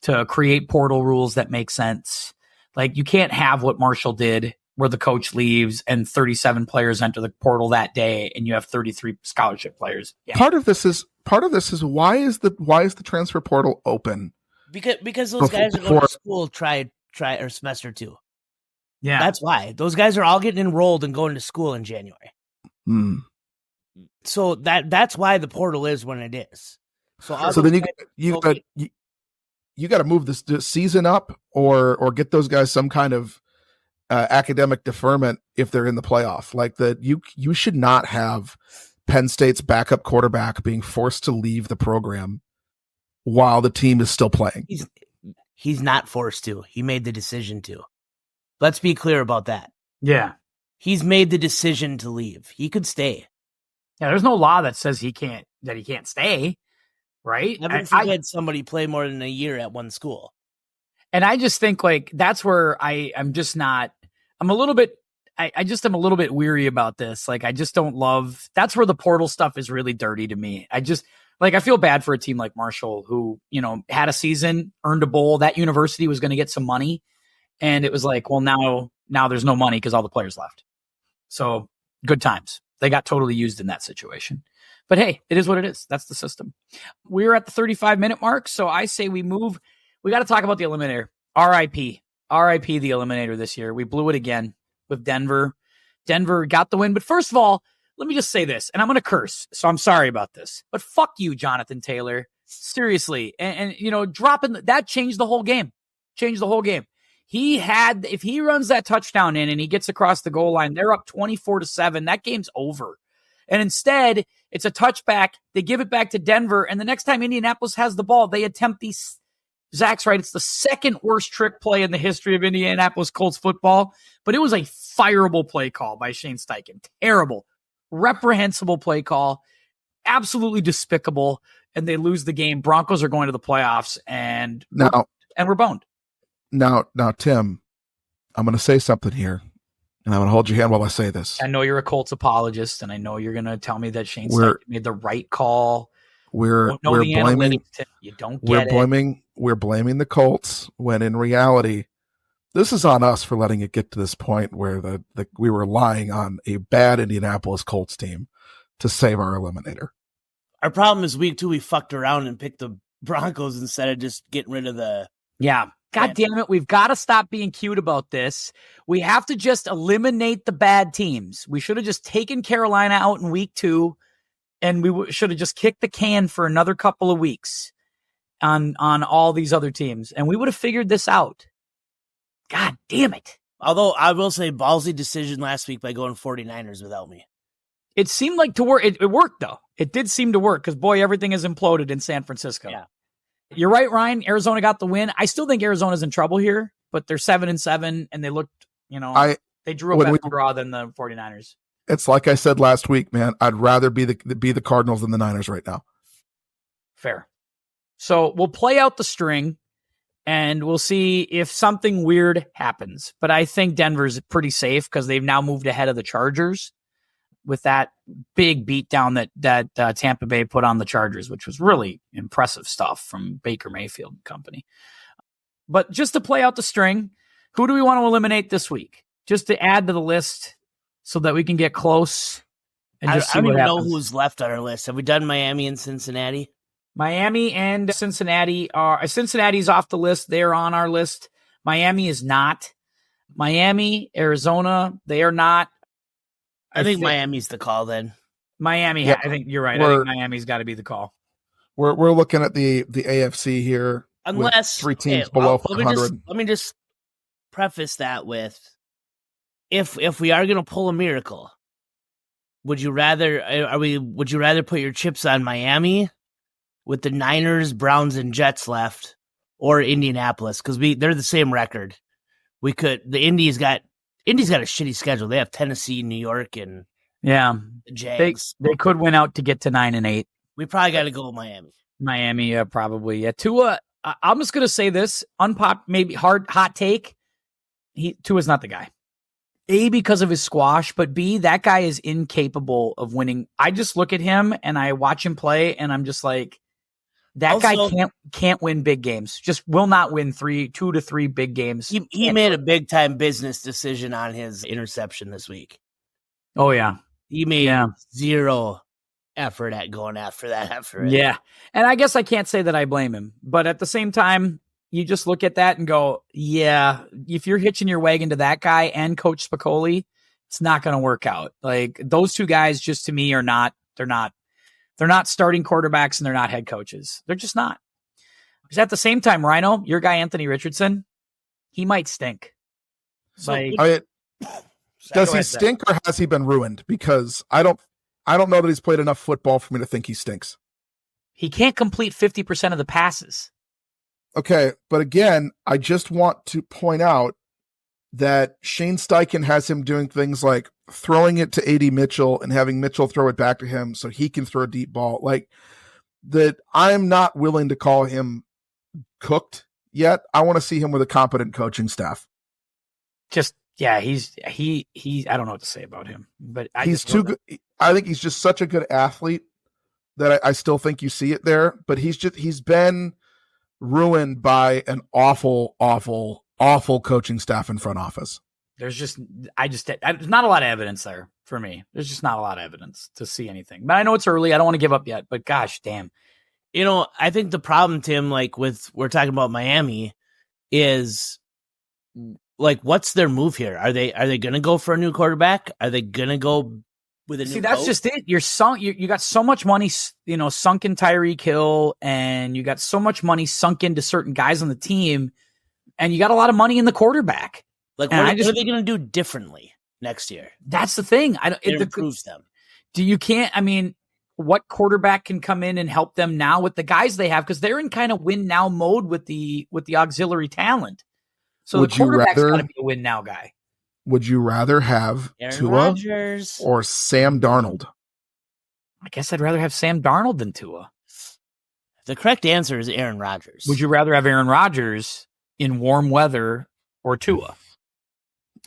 to create portal rules that make sense. Like, you can't have what Marshall did, where the coach leaves and 37 players enter the portal that day, and you have 33 scholarship players. Yeah. Part of this is why is the transfer portal open? Because those guys are going to school try or semester 2. Yeah, that's why those guys are all getting enrolled and going to school in January. So that's why the portal is when it is. So then you got to move this season up or get those guys some kind of academic deferment if they're in the playoff. Like, that you should not have Penn State's backup quarterback being forced to leave the program while the team is still playing. He's not forced to. He made the decision to. Let's be clear about that. Yeah. He's made the decision to leave. He could stay. Yeah, there's no law that says he can't stay, right? I had somebody play more than a year at one school. And I just think, like, that's where I'm a little bit weary about this. Like, I just don't love, that's where the portal stuff is really dirty to me. I feel bad for a team like Marshall who, had a season, earned a bowl. That university was going to get some money. And it was like, well, now there's no money because all the players left. So good times. They got totally used in that situation. But hey, it is what it is. That's the system. We're at the 35-minute mark. So I say we move. We got to talk about the Eliminator. RIP the Eliminator this year. We blew it again with Denver. Denver got the win. But first of all, let me just say this, and I'm going to curse, so I'm sorry about this. But fuck you, Jonathan Taylor. Seriously. And dropping that changed the whole game. If he runs that touchdown in and he gets across the goal line, they're up 24-7. That game's over. And instead, it's a touchback. They give it back to Denver. And the next time Indianapolis has the ball, they attempt these. Zach's right. It's the second worst trick play in the history of Indianapolis Colts football. But it was a fireable play call by Shane Steichen. Terrible. Reprehensible play call. Absolutely despicable. And they lose the game. Broncos are going to the playoffs. And we're boned. Now, Tim, I'm going to say something here, and I'm going to hold your hand while I say this. I know you're a Colts apologist, and I know you're going to tell me that Shane Steichen made the right call. We're blaming the Colts when in reality, this is on us for letting it get to this point where we were relying on a bad Indianapolis Colts team to save our Eliminator. Our problem is week 2 we fucked around and picked the Broncos instead of just getting rid of the. Yeah. God damn it. We've got to stop being cute about this. We have to just eliminate the bad teams. We should have just taken Carolina out in week 2, and we should have just kicked the can for another couple of weeks on all these other teams, and we would have figured this out. God damn it. Although I will say ballsy decision last week by going 49ers without me. It seemed like to work. It worked, though. It did seem to work because, boy, everything has imploded in San Francisco. Yeah. You're right, Ryan. Arizona got the win. I still think Arizona's in trouble here, but they're 7-7, and they looked, they drew a better draw than the 49ers. It's like I said last week, man. I'd rather be the Cardinals than the Niners right now. Fair. So we'll play out the string. and we'll see if something weird happens. But I think Denver's pretty safe because they've now moved ahead of the Chargers with that big beatdown that Tampa Bay put on the Chargers, which was really impressive stuff from Baker Mayfield and company. But just to play out the string, who do we want to eliminate this week? Just to add to the list so that we can get close and just see I don't what even happens. know who's left on our list. Have we done Miami and Cincinnati? Miami and Cincinnati are Cincinnati's off the list. They're on our list. Miami is not. Miami, Arizona, they are not. I think Miami's the call then. Miami, Yeah, I think you're right. I think Miami's got to be the call. We're looking at the AFC here. Unless with 3 teams below 500. Let me just preface that with, if we are going to pull a miracle, would you rather put your chips on Miami with the Niners, Browns, and Jets left, or Indianapolis? Because they're the same record. Indy's got a shitty schedule. They have Tennessee, New York, and the Jags. They could win out to get to 9-8. We probably got to go with Miami. Miami, probably. Yeah, Tua. I'm just gonna say this: maybe hot take. Tua's not the guy. A, because of his squash, but B, that guy is incapable of winning. I just look at him and I watch him play, and I'm just like, that guy can't win big games. Just will not win 2 to 3 big games. He made a big time business decision on his interception this week. Oh yeah, he made zero effort at going after that effort. Yeah, and I guess I can't say that I blame him, but at the same time, you just look at that and go, yeah, if you're hitching your wagon to that guy and Coach Spicoli, it's not going to work out. Like, those two guys just, to me, they're not starting quarterbacks and they're not head coaches. They're just not. Because at the same time, Ryno, your guy, Anthony Richardson, he might stink. Does he stink or has he been ruined? Because I don't know that he's played enough football for me to think he stinks. He can't complete 50% of the passes. Okay, but again, I just want to point out that Shane Steichen has him doing things like throwing it to A.D. Mitchell and having Mitchell throw it back to him so he can throw a deep ball. Like, that, I'm not willing to call him cooked yet. I want to see him with a competent coaching staff. Just, yeah, he I don't know what to say about him, but he's too good. I think he's just such a good athlete that I still think you see it there, but he's been ruined by an awful coaching staff in front office. There's not a lot of evidence there for me. There's just not a lot of evidence to see anything. But I know it's early. I don't want to give up yet, but gosh, damn. I think the problem, Tim, like we're talking about Miami, is like, what's their move here? Are they going to go for a new quarterback? Are they going to go with a new that's coach? just it. You got so much money, sunk in Tyreek Hill, and you got so much money sunk into certain guys on the team, and you got a lot of money in the quarterback. Like, what are they going to do differently next year? That's the thing. It improves them. What quarterback can come in and help them now with the guys they have? Because they're in kind of win now mode with the auxiliary talent. So the quarterback's got to be a win now guy. Would you rather have Aaron Tua Rodgers or Sam Darnold? I guess I'd rather have Sam Darnold than Tua. The correct answer is Aaron Rodgers. Would you rather have Aaron Rodgers in warm weather or Tua?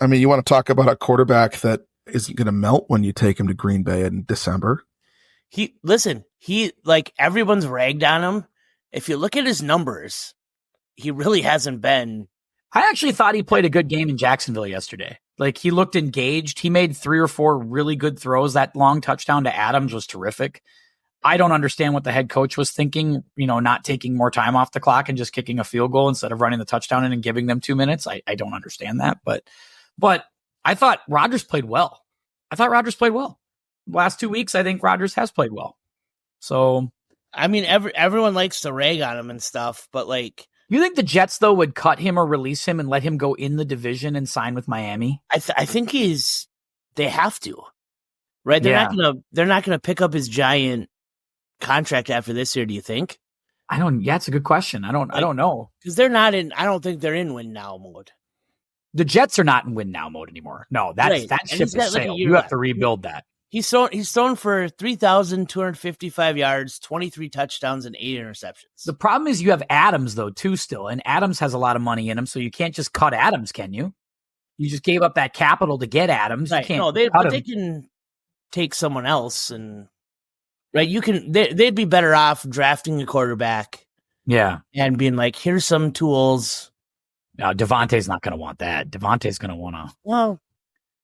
I mean, you want to talk about a quarterback that isn't going to melt when you take him to Green Bay in December? He everyone's ragged on him. If you look at his numbers, he really hasn't been. I actually thought he played a good game in Jacksonville yesterday. Like, he looked engaged. He made 3 or 4 really good throws. That long touchdown to Adams was terrific. I don't understand what the head coach was thinking, not taking more time off the clock and just kicking a field goal instead of running the touchdown in and giving them 2 minutes. I don't understand that, but I thought Rodgers played well. Last 2 weeks, I think Rodgers has played well. So, I mean, everyone likes to rag on him and stuff, but like, you think the Jets, though, would cut him or release him and let him go in the division and sign with Miami? I think they have to, right? They're not gonna pick up his giant contract after this year. Do you think? It's a good question. I don't know. Because they're not in. I don't think they're in win now mode. The Jets are not in win now mode anymore. No, that ship is sailed. You have to rebuild that. He's thrown for 3,255 yards, 23 touchdowns, and 8 interceptions. The problem is you have Adams, though, too, still. And Adams has a lot of money in him, so you can't just cut Adams, can you? You just gave up that capital to get Adams. Right. You can't No, they can take someone else, and right. They'd be better off drafting a quarterback. Yeah. And being like, here's some tools. No, Devontae's not going to want that. Devontae's going to want to. Well,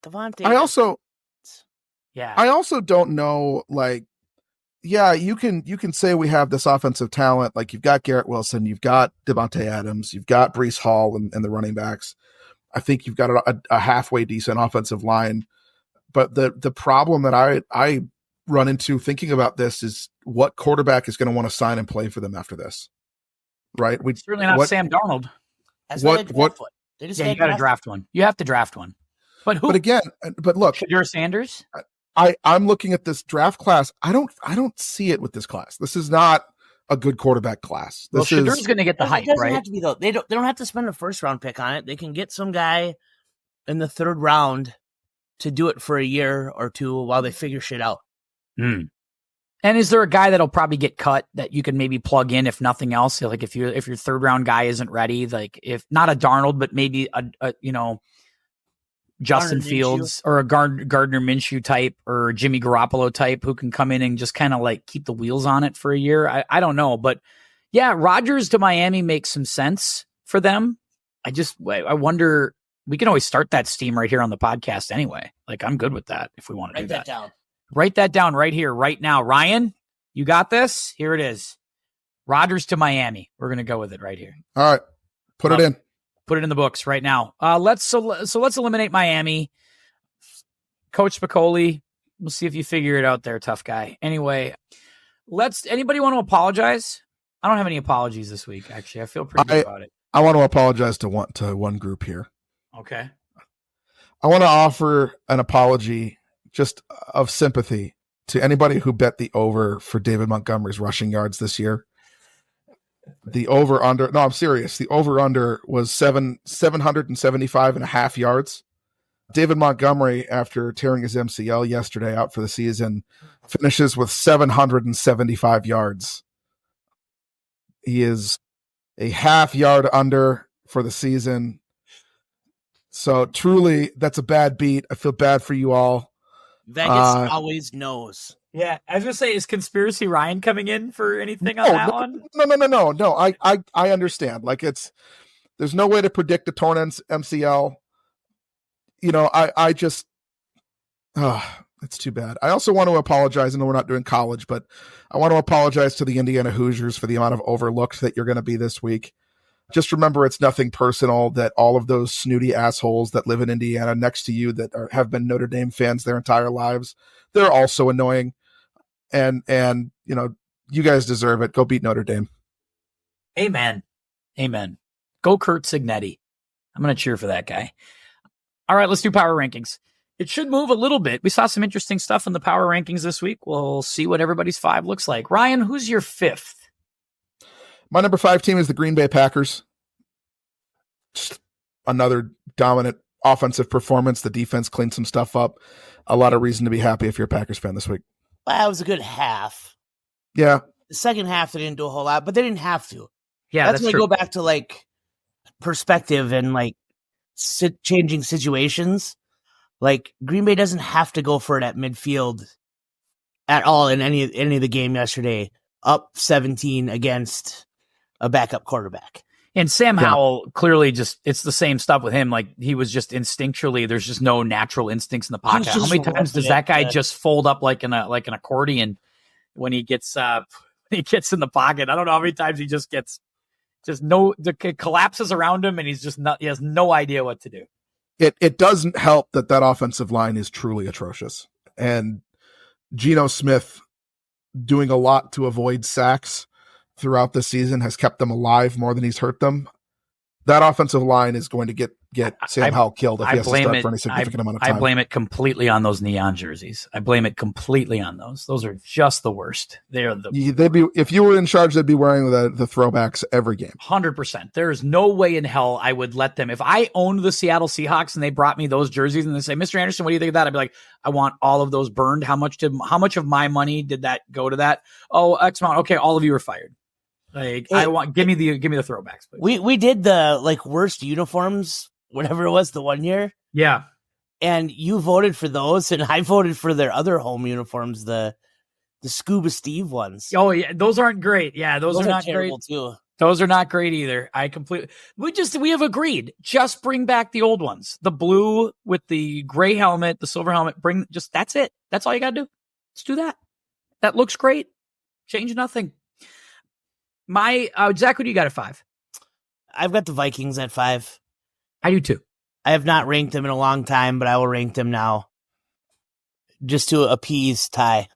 Devontae. I also don't know, like, yeah, you can say we have this offensive talent. Like, you've got Garrett Wilson, you've got Devontae Adams, you've got Breece Hall and the running backs. I think you've got a halfway decent offensive line. But the problem that I run into thinking about this is what quarterback is going to want to sign and play for them after this. Right? Certainly not Sam Darnold. That's what you got to draft one. You have to draft one. But who? But again, look, Shedeur Sanders. I'm looking at this draft class. I don't see it with this class. This is not a good quarterback class. Shedeur's going to get the hype, right? Have to be, though. They don't have to spend a first round pick on it. They can get some guy in the third round to do it for a year or two while they figure shit out. Mm. And is there a guy that'll probably get cut that you can maybe plug in if nothing else? Like if your third round guy isn't ready, like if not a Darnold, but maybe a Justin Fields or a Gardner Minshew type or Jimmy Garoppolo type who can come in and just kind of like keep the wheels on it for a year. I don't know, but yeah, Rodgers to Miami makes some sense for them. I wonder, we can always start that steam right here on the podcast anyway. Like I'm good with that if we want to do that. Write that down right here, right now. Ryan, you got this? Here it is. Rodgers to Miami. We're going to go with it right here. All right. Put it in. Put it in the books right now. Let's eliminate Miami. Coach Spicoli, we'll see if you figure it out there, tough guy. Anyway, anybody want to apologize? I don't have any apologies this week, actually. I feel pretty good about it. I want to apologize to one group here. Okay. I want to offer an apology just of sympathy to anybody who bet the over for David Montgomery's rushing yards this year. The over under, no, I'm serious. The over under was 775 and a half yards. David Montgomery, after tearing his MCL yesterday out for the season, finishes with 775 yards. He is a half yard under for the season. So truly, that's a bad beat. I feel bad for you all. Vegas always knows. Yeah, I was gonna say, is Conspiracy Ryan coming in for anything on that one? No. I understand. Like there's no way to predict a torn MCL. It's too bad. I also want to apologize. I know we're not doing college, but I want to apologize to the Indiana Hoosiers for the amount of overlooked that you're going to be this week. Just remember, it's nothing personal that all of those snooty assholes that live in Indiana next to you that have been Notre Dame fans their entire lives, they're also annoying. And you guys deserve it. Go beat Notre Dame. Amen. Go Kurt Signetti. I'm going to cheer for that guy. All right, let's do power rankings. It should move a little bit. We saw some interesting stuff in the power rankings this week. We'll see what everybody's 5 looks like. Ryan, who's your 5th? My number 5 team is the Green Bay Packers. Just another dominant offensive performance. The defense cleaned some stuff up. A lot of reason to be happy if you're a Packers fan this week. Well, that was a good half. Yeah. The second half, they didn't do a whole lot, but they didn't have to. Yeah, that's when we go back to like perspective and like changing situations. Like Green Bay doesn't have to go for it at midfield at all in any of the game yesterday. Up 17 against a backup quarterback. And Sam Howell, clearly it's the same stuff with him. Like he was just instinctually, there's just no natural instincts in the pocket. How many times does that guy just fold up like an accordion when he gets in the pocket? I don't know how many times he just gets it collapses around him and he has no idea what to do. It doesn't help that offensive line is truly atrocious. And Geno Smith doing a lot to avoid sacks throughout the season has kept them alive more than he's hurt them. that offensive line is going to get Sam Howell killed if he has to start for any significant amount of time. I blame it completely on those neon jerseys. I blame it completely on those. Those are just the worst. They'd be, if you were in charge, they'd be wearing the throwbacks every game. 100%. There is no way in hell I would let them. If I owned the Seattle Seahawks and they brought me those jerseys and they say, Mr. Anderson, what do you think of that? I'd be like, I want all of those burned. How much of my money did that go to that? Oh, X amount. Okay, all of you are fired. Like, give me the throwbacks, please. We did the worst uniforms, whatever it was, the one year. Yeah. And you voted for those, and I voted for their other home uniforms, the Scuba Steve ones. Oh yeah, those aren't great. Yeah, those are not great too. Those are not great either. We have agreed. Just bring back the old ones. The blue with the gray helmet, the silver helmet, that's it. That's all you gotta do. Let's do that. That looks great. Change nothing. Zach, what do you got at 5? I've got the Vikings at 5. I do too. I have not ranked them in a long time, but I will rank them now just to appease Ty.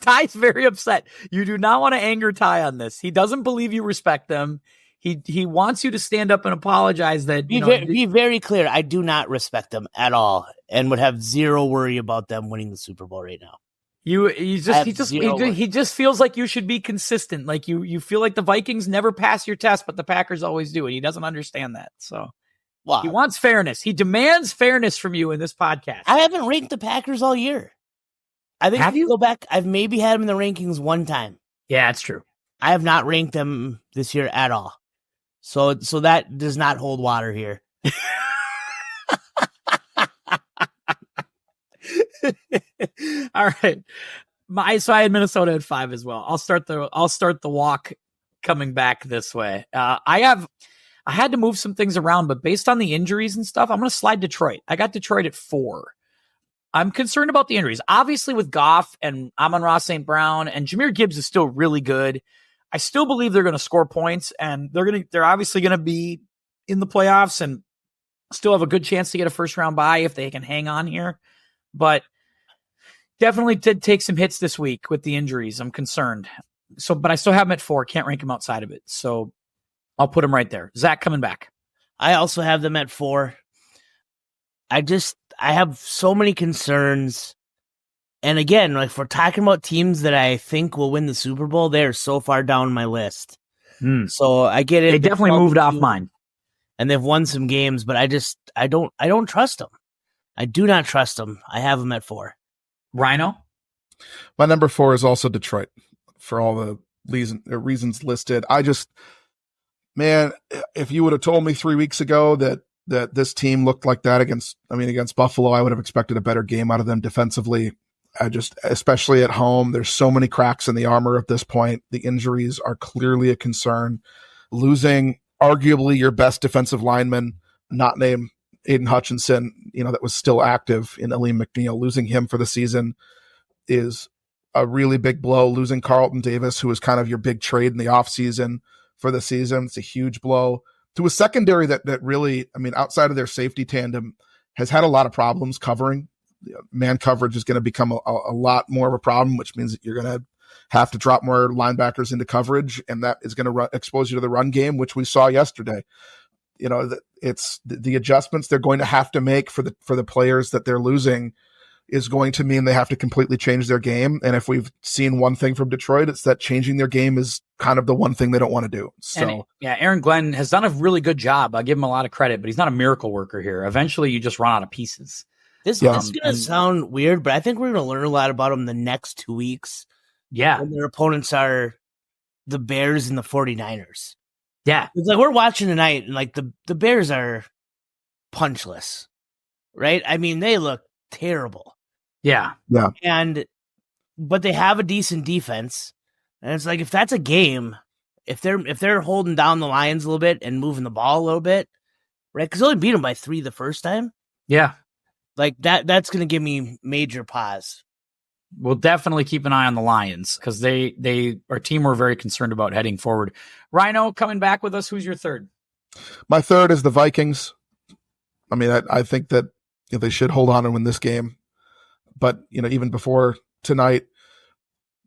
Ty's very upset. You do not want to anger Ty on this. He doesn't believe you respect them. He wants you to stand up and apologize. Be very clear. I do not respect them at all, and would have zero worry about them winning the Super Bowl right now. He just feels like you should be consistent. Like you feel like the Vikings never pass your test, but the Packers always do, and he doesn't understand that. So he wants fairness. He demands fairness from you in this podcast. I haven't ranked the Packers all year. I think if you go back, I've maybe had them in the rankings one time. Yeah, it's true. I have not ranked them this year at all. So that does not hold water here. All right. So I had Minnesota at 5 as well. I'll start the walk coming back this way. I had to move some things around, but based on the injuries and stuff, I'm going to slide Detroit. I got Detroit at 4. I'm concerned about the injuries. Obviously with Goff and Amon-Ra St. Brown and Jahmyr Gibbs is still really good. I still believe they're going to score points, and they're obviously going to be in the playoffs and still have a good chance to get a first round bye if they can hang on here. But definitely did take some hits this week with the injuries. I'm concerned. But I still have him at 4. Can't rank him outside of it. So I'll put him right there. Zach coming back. I also have them at 4. I have so many concerns. And again, if we're talking about teams that I think will win the Super Bowl, they're so far down my list. So I get it. They definitely moved off mine. And they've won some games, but I don't trust them. I do not trust them. I have them at 4. Ryno? My number 4 is also Detroit for all the reasons listed. Man, if you would have told me 3 weeks ago that this team looked like that against Buffalo, I would have expected a better game out of them defensively. Especially at home, there's so many cracks in the armor at this point. The injuries are clearly a concern. Losing arguably your best defensive lineman, not named Aiden Hutchinson, that was still active in Aleem McNeil, losing him for the season is a really big blow. Losing Carlton Davis, who was kind of your big trade in the offseason for the season, it's a huge blow to a secondary that really, outside of their safety tandem, has had a lot of problems covering. Man coverage is going to become a lot more of a problem, which means that you're going to have to drop more linebackers into coverage, and that is going to expose you to the run game, which we saw yesterday. It's the adjustments they're going to have to make for the players that they're losing is going to mean they have to completely change their game. And if we've seen one thing from Detroit, it's that changing their game is kind of the one thing they don't want to do. So Aaron Glenn has done a really good job. I give him a lot of credit, but he's not a miracle worker here. Eventually you just run out of pieces. This is going to sound weird, but I think we're going to learn a lot about him the next 2 weeks. Yeah. When their opponents are the Bears and the 49ers. Yeah. It's like we're watching tonight, and the Bears are punchless, right? They look terrible. Yeah. Yeah. But they have a decent defense. And it's like, if that's a game, if they're holding down the Lions a little bit and moving the ball a little bit, right? Because they only beat them by 3 the first time. Yeah. That's going to give me major pause. We'll definitely keep an eye on the Lions because our team we're very concerned about heading forward. Ryno coming back with us. Who's your third? My third is the Vikings. I think that they should hold on and win this game. But, even before tonight,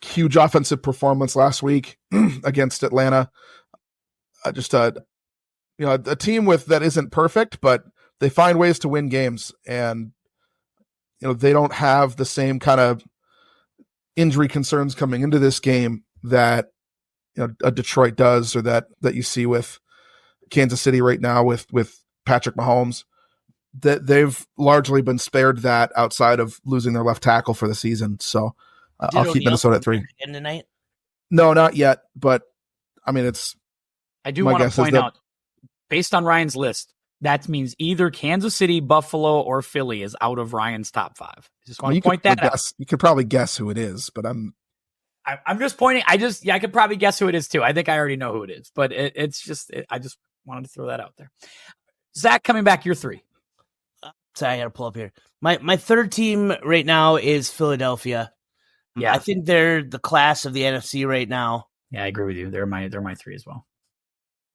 huge offensive performance last week against Atlanta. a team that isn't perfect, but they find ways to win games, and they don't have the same kind of injury concerns coming into this game that a Detroit does, or that you see with Kansas City right now with Patrick Mahomes. That they've largely been spared that outside of losing their left tackle for the season. So I'll keep Minnesota at 3. Again tonight? No, not yet. But I mean, I do want to point out, based on Ryan's list, that means either Kansas City, Buffalo, or Philly is out of Ryan's top 5. Just want to point that out. You could probably guess who it is, but I'm just pointing. I could probably guess who it is too. I think I already know who it is, but I just wanted to throw that out there. Zach, coming back, you're 3. Sorry, I got to pull up here. My third team right now is Philadelphia. Yeah, I think they're the class of the NFC right now. Yeah, I agree with you. They're my 3 as well.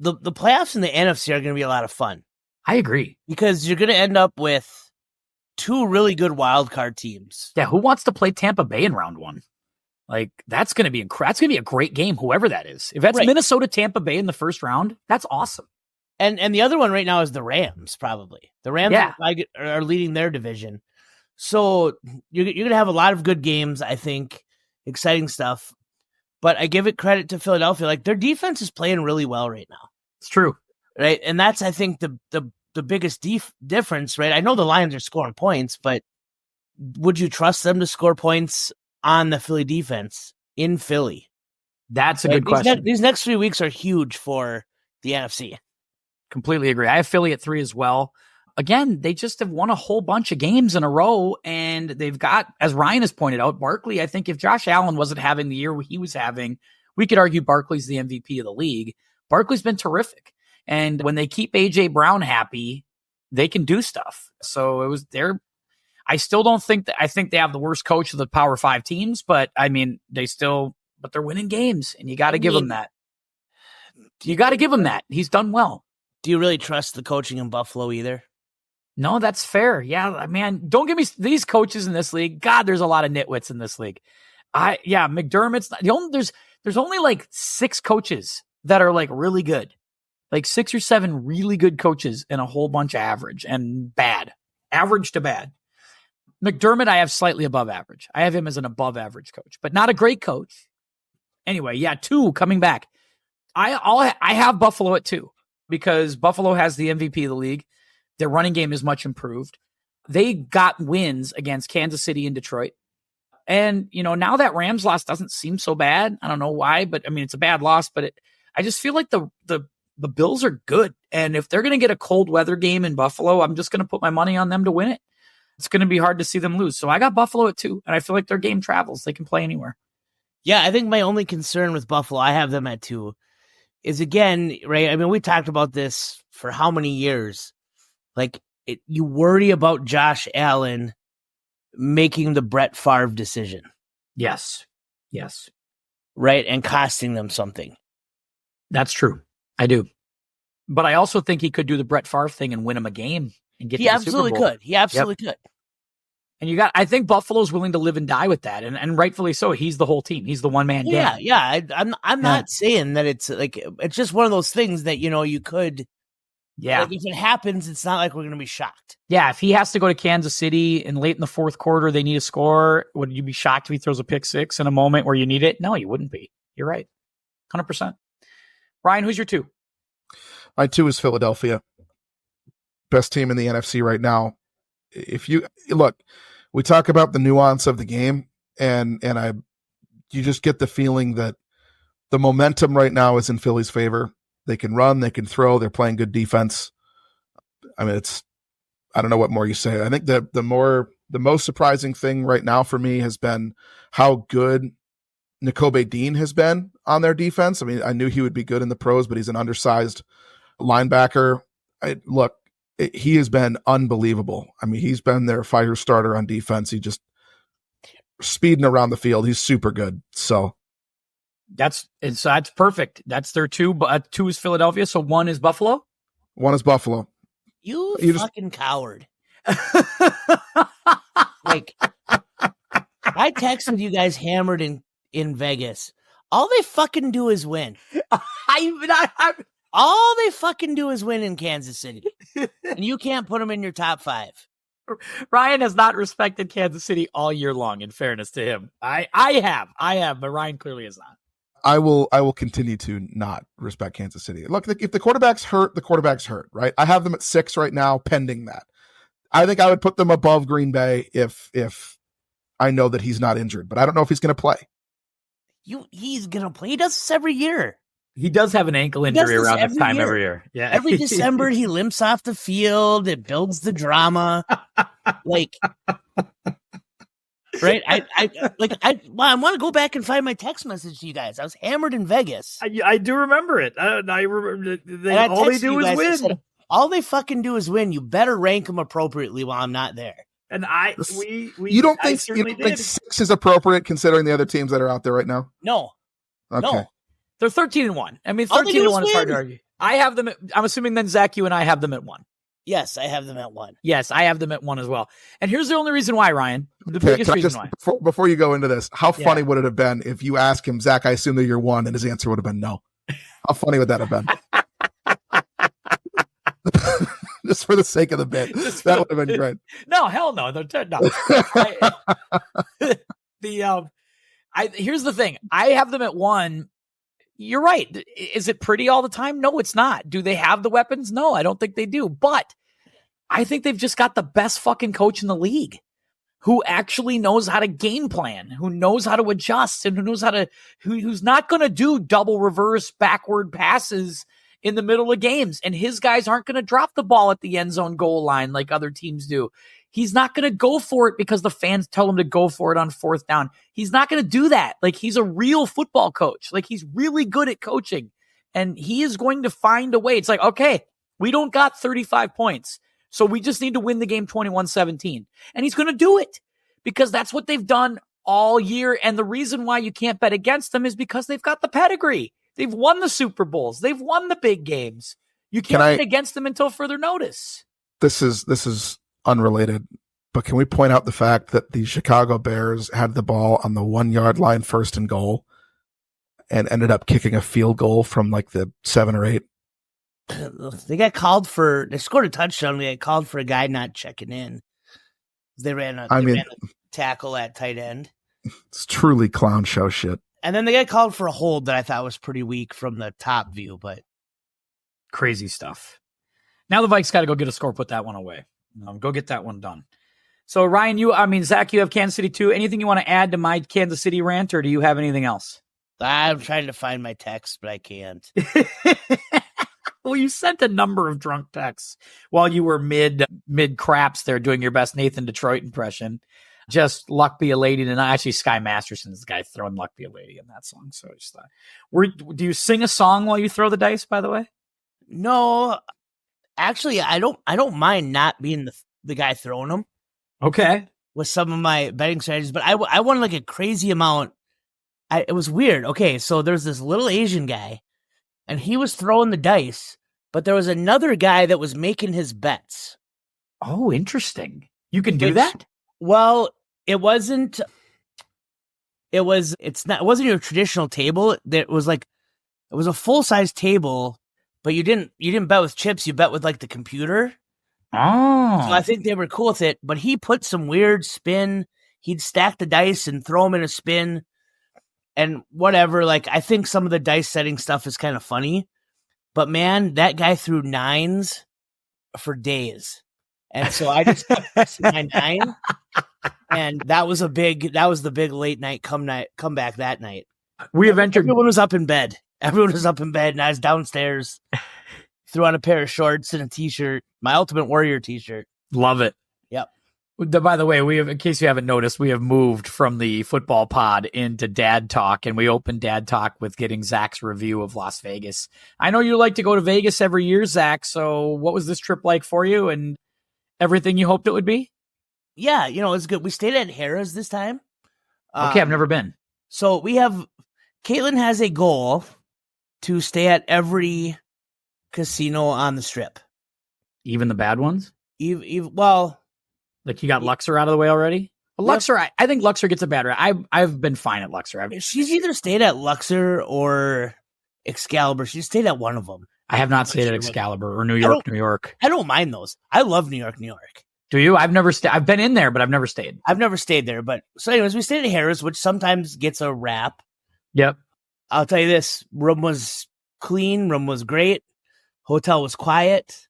The playoffs in the NFC are going to be a lot of fun. I agree, because you're going to end up with 2 really good wild card teams. Yeah, who wants to play Tampa Bay in round 1? Like, that's going to be that's going to be a great game, whoever that is. If that's Minnesota, Tampa Bay in the first round, that's awesome. And the other one right now is the Rams, probably. The Rams are leading their division. So you're going to have a lot of good games, I think. Exciting stuff. But I give it credit to Philadelphia. Like, their defense is playing really well right now. It's true. Right? And that's, I think, the biggest difference, right? I know the Lions are scoring points, but would you trust them to score points on the Philly defense in Philly? That's a good question. These next 3 weeks are huge for the NFC. Completely agree. I have Philly at 3 as well. Again, they just have won a whole bunch of games in a row, and they've got, as Ryan has pointed out, Barkley. I think if Josh Allen wasn't having the year he was having, we could argue Barkley's the MVP of the league. Barkley's been terrific. And when they keep A.J. Brown happy, they can do stuff. So I still don't think I think they have the worst coach of the Power 5 teams, but I mean, but they're winning games, and you got to give them that. You got to give him that. He's done well. Do you really trust the coaching in Buffalo either? No, that's fair. Yeah, man, don't give me these coaches in this league. God, there's a lot of nitwits in this league. McDermott's there's only like 6 coaches that are like really good. Like 6 or 7 really good coaches and a whole bunch of average and bad. Average to bad. McDermott, I have slightly above average. I have him as an above average coach, but not a great coach. Anyway, 2 coming back. I have Buffalo at 2 because Buffalo has the MVP of the league. Their running game is much improved. They got wins against Kansas City and Detroit. And, now that Rams loss doesn't seem so bad. I don't know why, but I mean, it's a bad loss, but I just feel like the Bills are good. And if they're going to get a cold weather game in Buffalo, I'm just going to put my money on them to win it. It's going to be hard to see them lose. So I got Buffalo at 2, and I feel like their game travels. They can play anywhere. Yeah, I think my only concern with Buffalo, I have them at 2, is again, right? I mean, we talked about this for how many years? Like, you worry about Josh Allen making the Brett Favre decision. Yes. Right? And costing them something. That's true. I do. But I also think he could do the Brett Favre thing and win him a game and get to the Super Bowl. He absolutely could. And I think Buffalo's willing to live and die with that. And rightfully so. He's the whole team. He's the one-man gang. Yeah. I'm not saying that it's like, it's just one of those things that, you could. Yeah. Like, if it happens, it's not like we're going to be shocked. Yeah. If he has to go to Kansas City and late in the fourth quarter, they need a score, would you be shocked if he throws a pick 6 in a moment where you need it? No, you wouldn't be. You're right. 100%. Ryan, who's your 2? My 2 is Philadelphia. Best team in the NFC right now. If you look, we talk about the nuance of the game, and you just get the feeling that the momentum right now is in Philly's favor. They can run, they can throw, they're playing good defense. I mean, I don't know what more you say. I think that the most surprising thing right now for me has been how good Nakobe Dean has been on their defense. I mean, I knew he would be good in the pros, but he's an undersized linebacker. He has been unbelievable. I mean, he's been their fire starter on defense. He just speeding around the field. He's super good. So that's perfect. That's their 2. 2 is Philadelphia. So 1 is Buffalo. 1 is Buffalo. You fucking coward. Like, I texted you guys hammered in Vegas. All they fucking do is win. All they fucking do is win in Kansas City. And you can't put them in your top 5. Ryan has not respected Kansas City all year long, in fairness to him. I have, but Ryan clearly has not. I will continue to not respect Kansas City. Look, if the quarterback's hurt, the quarterback's hurt, right? I have them at 6 right now, pending that. I think I would put them above Green Bay if I know that he's not injured, but I don't know if he's going to play. He's going to play. He does this every year. He does have an ankle injury around this time every year. Yeah. Every December, he limps off the field. It builds the drama. Like, right? I want to go back and find my text message to you guys. I was hammered in Vegas. I do remember it. I remember all they do is win. Said, all they fucking do is win. You better rank them appropriately while I'm not there. And you don't think 6 is appropriate considering the other teams that are out there right now? No. Okay. No. They're 13-1. I mean, 13-1 is hard to argue. I have them. I'm assuming then Zach, you and I have them at 1. Yes, I have them at 1. Yes, I have them at 1 as well. And here's the only reason why, Ryan. The biggest reason why. Before you go into this, how funny would it have been if you ask him, Zach, I assume that you're 1, and his answer would have been no. How funny would that have been? Just for the sake of the bit. That would have been great. No, hell no. Here's the thing. I have them at 1. You're right. Is it pretty all the time? No, it's not. Do they have the weapons? No, I don't think they do. But I think they've just got the best fucking coach in the league who actually knows how to game plan, who knows how to adjust, and who's not going to do double reverse backward passes in the middle of games. And his guys aren't going to drop the ball at the end zone goal line like other teams do. He's not going to go for it because the fans tell him to go for it on 4th down. He's not going to do that. Like, he's a real football coach. Like, he's really good at coaching, and he is going to find a way. It's like, okay, we don't got 35 points, so we just need to win the game 21-17. And he's going to do it because that's what they've done all year. And the reason why you can't bet against them is because they've got the pedigree. They've won the Super Bowls. They've won the big games. You can't bet against them until further notice. This is unrelated, but can we point out the fact that the Chicago Bears had the ball on the 1-yard line 1st and goal and ended up kicking a field goal from like the 7 or 8? They scored a touchdown. They got called for a guy not checking in. They ran a tackle at tight end. It's truly clown show shit. And then they got called for a hold that I thought was pretty weak from the top view, but crazy stuff. Now the Vikes got to go get a score, put that one away. Go get that one done. So Ryan, Zach, you have Kansas City too. Anything you want to add to my Kansas City rant, or do you have anything else? I'm trying to find my text, but I can't. Well, you sent a number of drunk texts while you were mid craps there doing your best Nathan Detroit impression. Just luck be a lady tonight. Actually, Sky Masterson's the guy throwing luck be a lady in that song. So I just thought, do you sing a song while you throw the dice, by the way? No, actually, I don't mind not being the guy throwing them. Okay. With some of my betting strategies, but I won like a crazy amount. It was weird. Okay, so there's this little Asian guy, and he was throwing the dice, but there was another guy that was making his bets. Oh, interesting. You can do that? Well, it wasn't your traditional table. It was a full-size table, but you didn't bet with chips, you bet with like the computer. Oh. So I think they were cool with it, but he put some weird spin. He'd stack the dice and throw them in a spin and whatever. Like, I think some of the dice setting stuff is kind of funny, but man, that guy threw 9s for days. And so I just kept pressing my 9, and that was the big late night comeback that night. Everyone was up in bed. And I was downstairs, threw on a pair of shorts and a t-shirt, my Ultimate Warrior t-shirt. Love it. Yep. By the way, we have, in case you haven't noticed, we have moved from the football pod into Dad Talk, and we opened Dad Talk with getting Zach's review of Las Vegas. I know you like to go to Vegas every year, Zach. So what was this trip like for you, and everything you hoped it would be? Yeah, it was good. We stayed at Harrah's this time. Okay, I've never been. So Caitlin has a goal to stay at every casino on the strip. Even the bad ones? Well, like you got Luxor out of the way already? Well, Luxor, I think Luxor gets a bad rap. I've been fine at Luxor. She's either stayed at Luxor or Excalibur. She stayed at one of them. I have not stayed at sure, Excalibur or New York, New York. I don't mind those. I love New York, New York. Do you? I've never stayed. I've been in there, but I've never stayed. I've never stayed there. But so anyways, we stayed at Harris, which sometimes gets a rap. Yep. I'll tell you this, room was clean, room was great. Hotel was quiet.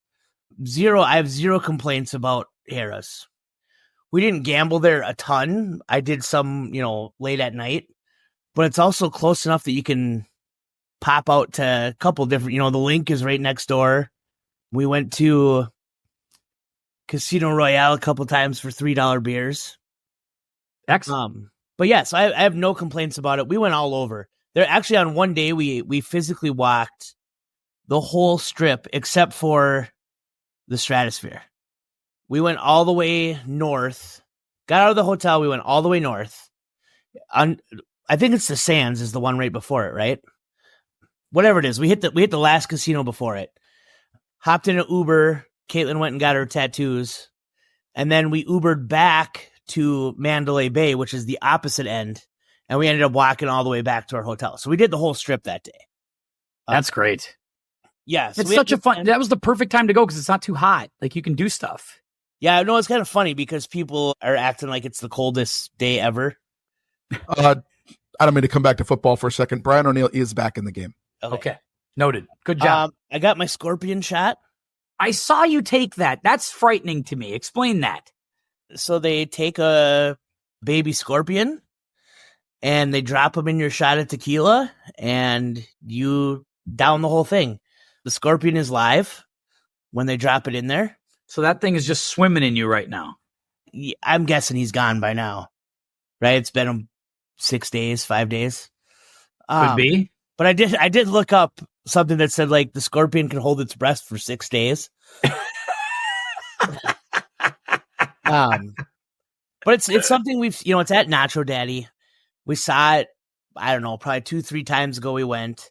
I have zero complaints about Harris. We didn't gamble there a ton. I did some, late at night, but it's also close enough that you can pop out to a couple different, the link is right next door. We went to Casino Royale a couple times for $3 beers. Excellent. But yes, I have no complaints about it. We went all over. There actually on one day we physically walked the whole strip except for the Stratosphere. We went all the way north. Got out of the hotel, we went all the way north. I think it's the Sands is the one right before it, right? Whatever it is. We hit the last casino before it. Hopped in an Uber. Caitlin went and got her tattoos. And then we Ubered back to Mandalay Bay, which is the opposite end. And we ended up walking all the way back to our hotel. So we did the whole strip that day. That's great. Yeah. So it's such a fun, that was the perfect time to go because it's not too hot. Like you can do stuff. Yeah, no, it's kind of funny because people are acting like it's the coldest day ever. I don't mean to come back to football for a second. Brian O'Neill is back in the game. Okay. Noted. Good job. I got my scorpion shot. I saw you take that. That's frightening to me. Explain that. So they take a baby scorpion and they drop them in your shot of tequila and you down the whole thing. The scorpion is live when they drop it in there. So that thing is just swimming in you right now. I'm guessing he's gone by now, right? It's been 6 days, 5 days. Could be. But I did look up something that said like the scorpion can hold its breath for 6 days. But it's something we've, it's at Nacho Daddy. We saw it, I don't know, probably 2-3 times ago we went.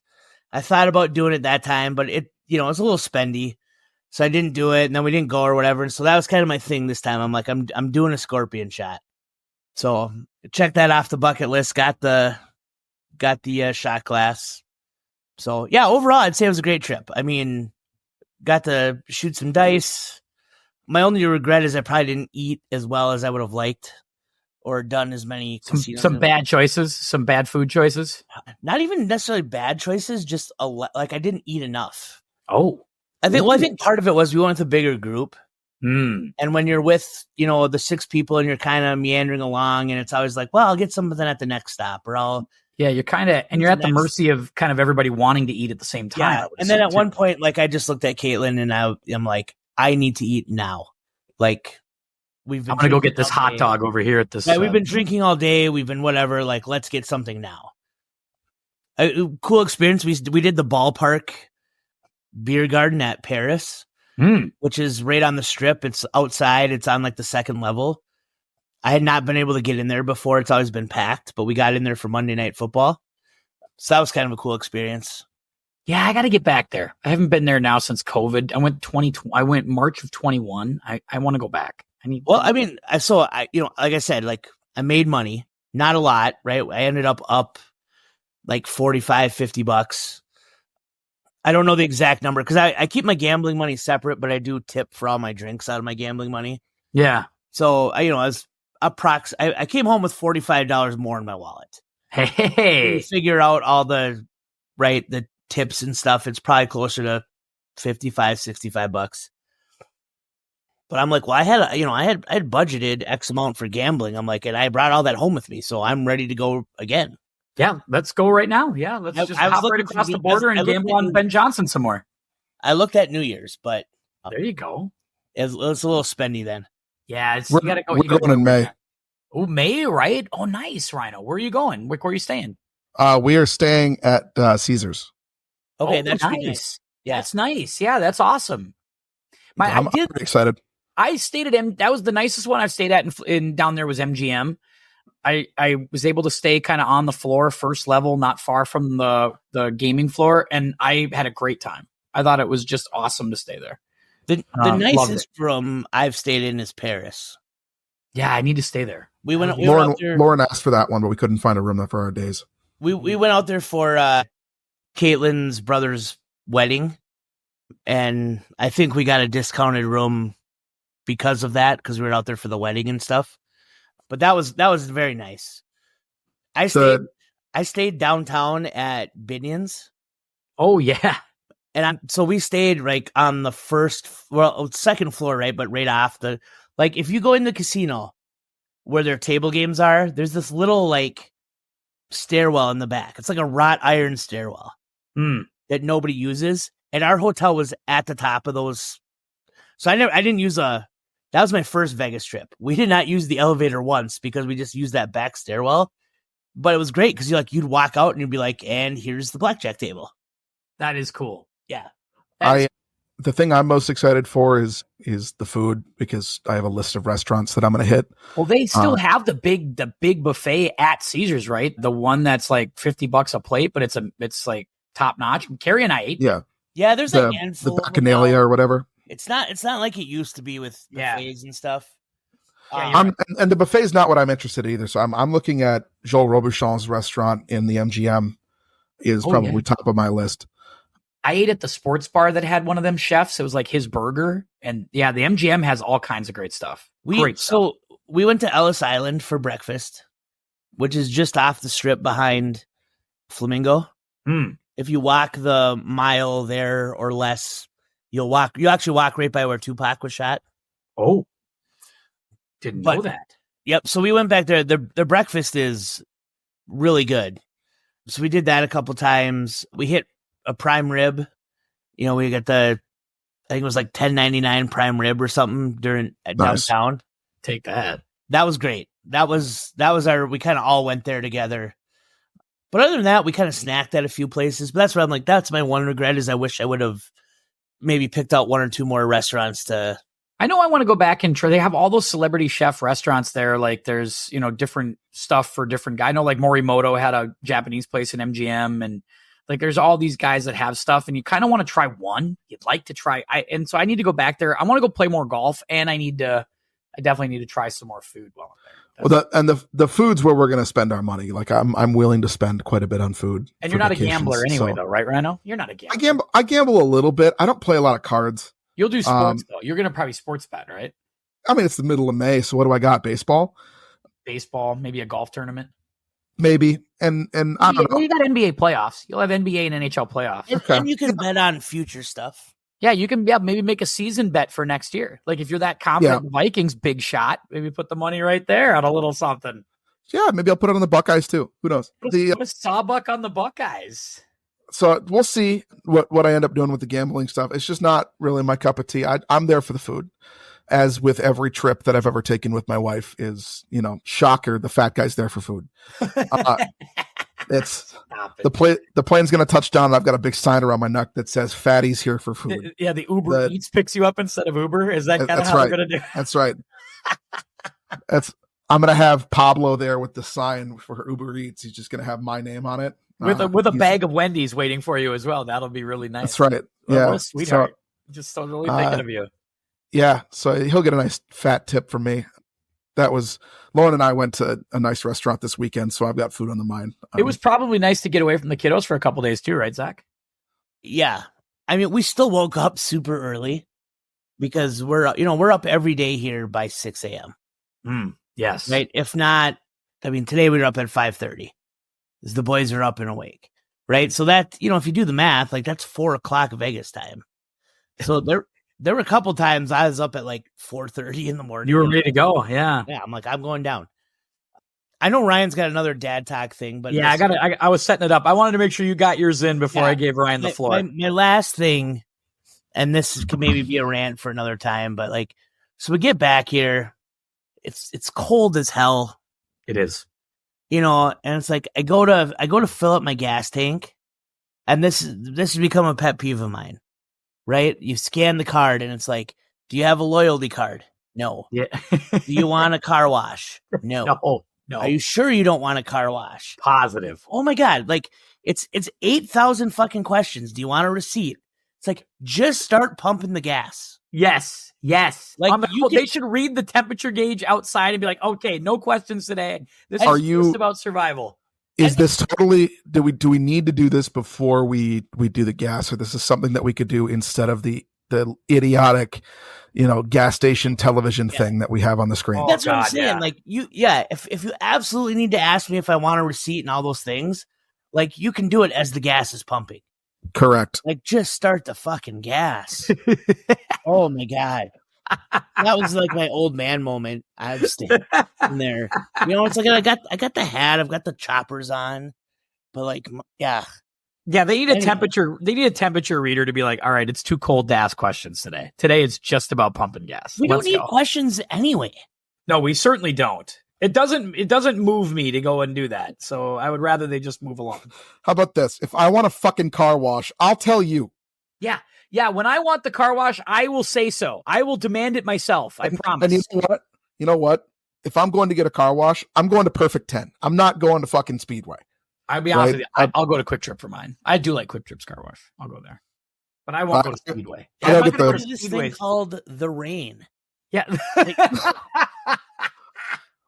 I thought about doing it that time, but it, it's a little spendy. So I didn't do it, and then we didn't go or whatever. And so that was kind of my thing this time. I'm like, I'm doing a scorpion shot. So check that off the bucket list. Got the shot glass. So yeah, overall, I'd say it was a great trip. I mean, got to shoot some dice. My only regret is I probably didn't eat as well as I would have liked, or done as many some bad choices, some bad food choices. Not even necessarily bad choices, just like I didn't eat enough. Oh. I think part of it was we went with a bigger group. And when you're with, the 6 people and you're kind of meandering along and it's always like, well, I'll get something at the next stop or you're kind of, and you're at the mercy of kind of everybody wanting to eat at the same time. Yeah. And then at one point, like I just looked at Caitlin and I'm like, I need to eat now. Like I'm going to go get this hot dog over here at this. Yeah, we've been drinking all day. We've been whatever, like, let's get something now. Cool experience. We did the ballpark beer garden at Paris, which is right on the strip. It's outside. It's on like the second level. I had not been able to get in there before. It's always been packed, but we got in there for Monday Night Football. So that was kind of a cool experience. Yeah, I got to get back there. I haven't been there now since COVID. I went March of 21. I want to go back. Like I said, like I made money, not a lot, right? I ended up like $45-50. I don't know the exact number because I keep my gambling money separate, but I do tip for all my drinks out of my gambling money. Yeah. So I was I came home with $45 more in my wallet. Hey, figure out all the tips and stuff. It's probably closer to $55-65. But I'm like, well, I had budgeted X amount for gambling. I'm like, and I brought all that home with me, so I'm ready to go again. Yeah, let's go right now. Yeah, let's just hop right across the border and gamble on Ben Johnson some more. I looked at New Year's, but there you go. It's a little spendy then. Yeah, you gotta go. We're going in May. Oh, May, right? Oh, nice, Ryno. Where are you going? Where are you staying? We are staying at Caesars. Okay, that's nice. Yeah, that's nice. Yeah, that's awesome. I'm pretty excited. I stayed at that was the nicest one I've stayed at in down there was MGM. I was able to stay kind of on the floor, first level, not far from the gaming floor, and I had a great time. I thought it was just awesome to stay there. The nicest room I've stayed in is Paris. Yeah, I need to stay there. Lauren asked for that one, but we couldn't find a room for our days. We went out there for Caitlin's brother's wedding, And I think we got a discounted room because of that, because we were out there for the wedding and stuff. But that was very nice. I stayed downtown at Binion's. Oh yeah. And so we stayed like on the second floor, right? But right off like if you go in the casino where their table games are, there's this little like stairwell in the back. It's like a wrought iron stairwell that nobody uses. And our hotel was at the top of those. So I didn't use that was my first Vegas trip. We did not use the elevator once because we just used that back stairwell. But it was great because you'd walk out and you'd be like, and here's the blackjack table. That is cool. Yeah. The thing I'm most excited for is the food, because I have a list of restaurants that I'm going to hit. Well, they still have the big buffet at Caesars, right? The one that's like $50 a plate, but it's like top notch. Carrie and I ate. Yeah. Yeah, there's the a handful Bacchanalia or whatever. It's not like it used to be with buffets and stuff. And the buffet is not what I'm interested in either. So I'm looking at Joel Robuchon's restaurant in the MGM is probably top of my list. I ate at the sports bar that had one of them chefs. It was like his burger. And the MGM has all kinds of great stuff. So we went to Ellis Island for breakfast, which is just off the strip behind Flamingo. If you walk the mile there or less, you actually walk right by where Tupac was shot. Oh, didn't know that. Yep. So we went back there. Their breakfast is really good. So we did that a couple times. We hit a prime rib. We got I think it was like $10.99 prime rib or something downtown. Take that. That was great. That was we kind of all went there together. But other than that, we kind of snacked at a few places. But that's what I'm like, that's my one regret, is I wish I would have maybe picked out one or two more restaurants to. I know I want to go back and try. They have all those celebrity chef restaurants there. Like there's, different stuff for different guys. I know like Morimoto had a Japanese place in MGM, and like there's all these guys that have stuff, and you kind of want to try one. You'd like to try. And so I need to go back there. I want to go play more golf, and I definitely need to try some more food while I'm there. The food's where we're going to spend our money. Like I'm willing to spend quite a bit on food. And you're not a gambler anyway, though, right, Ryno? You're not a gambler. I gamble a little bit. I don't play a lot of cards. You'll do sports though. You're going to probably sports bet, right? I mean, it's the middle of May, so what do I got? Baseball, maybe a golf tournament. Maybe. And I don't know. You got NBA playoffs. You'll have NBA and NHL playoffs. And you can bet on future stuff. Yeah, you can maybe make a season bet for next year. Like if you're that confident Vikings big shot, maybe put the money right there on a little something. Yeah, maybe I'll put it on the Buckeyes too. Who knows? Put a sawbuck on the Buckeyes. So we'll see what I end up doing with the gambling stuff. It's just not really my cup of tea. I'm there for the food. As with every trip that I've ever taken with my wife is, shocker, the fat guy's there for food. It's the plane's going to touch down, and I've got a big sign around my neck that says "Fatty's here for food." Yeah, the Uber Eats picks you up instead of Uber. Is that kind of how we're going to do? That's right. I'm going to have Pablo there with the sign for Uber Eats. He's just going to have my name on it with a bag of Wendy's waiting for you as well. That'll be really nice. That's right. Yeah, what a sweetheart. Just totally thinking of you. Yeah, so he'll get a nice fat tip from me. Lauren and I went to a nice restaurant this weekend, so I've got food on the mind. It was probably nice to get away from the kiddos for a couple days too, right, Zach? Yeah. I mean, we still woke up super early because we're up every day here by 6 a.m. Yes. Right. If not, I mean, today we were up at 5:30 because the boys are up and awake. Right. So that, if you do the math, like that's 4:00 Vegas time. So there were a couple times I was up at like 4:30 in the morning. You were ready to go. Yeah. Yeah. I'm like, I'm going down. I know Ryan's got another dad talk thing, but yeah, I was setting it up. I wanted to make sure you got yours in before I gave Ryan the floor. My last thing, and this could maybe be a rant for another time, but like, so we get back here, it's cold as hell. It is, and it's like I go to fill up my gas tank, and this has become a pet peeve of mine. Right? You scan the card, and it's like, do you have a loyalty card? No. Yeah. Do you want a car wash? No. No. Are you sure you don't want a car wash? Positive. Oh my God. Like it's 8,000 fucking questions. Do you want a receipt? It's like, just start pumping the gas. Yes. Like they should read the temperature gauge outside and be like, okay, no questions today. This is just about survival. Is this totally, do we need to do this before we do the gas, or this is something that we could do instead of the idiotic, gas station television thing that we have on the screen? That's what I'm God, saying. yeah. Like if you absolutely need to ask me if I want a receipt and all those things, like you can do it as the gas is pumping. Correct. Like just start the fucking gas. Oh my God. That was like my old man moment. I've stayed in there. It's like I got the hat, I've got the choppers on, but like, yeah. Yeah, they need a Anyway. temperature. They need a temperature reader to be like, all right, it's too cold to ask questions today. Today it's just about pumping gas. We Let's don't need go. questions anyway. No, we certainly don't. It doesn't move me to go and do that. So I would rather they just move along. How about this? If I want a fucking car wash, I'll tell you. Yeah. Yeah. When I want the car wash, I will say so. I will demand it myself. I promise. And you know what? If I'm going to get a car wash, I'm going to Perfect 10. I'm not going to fucking Speedway. I'll be honest with you. I'll go to Quick Trip for mine. I do like Quick Trip's car wash. I'll go there. But I won't go to Speedway. I If get I'm gonna the- go to This thing Speedway, called the rain. yeah.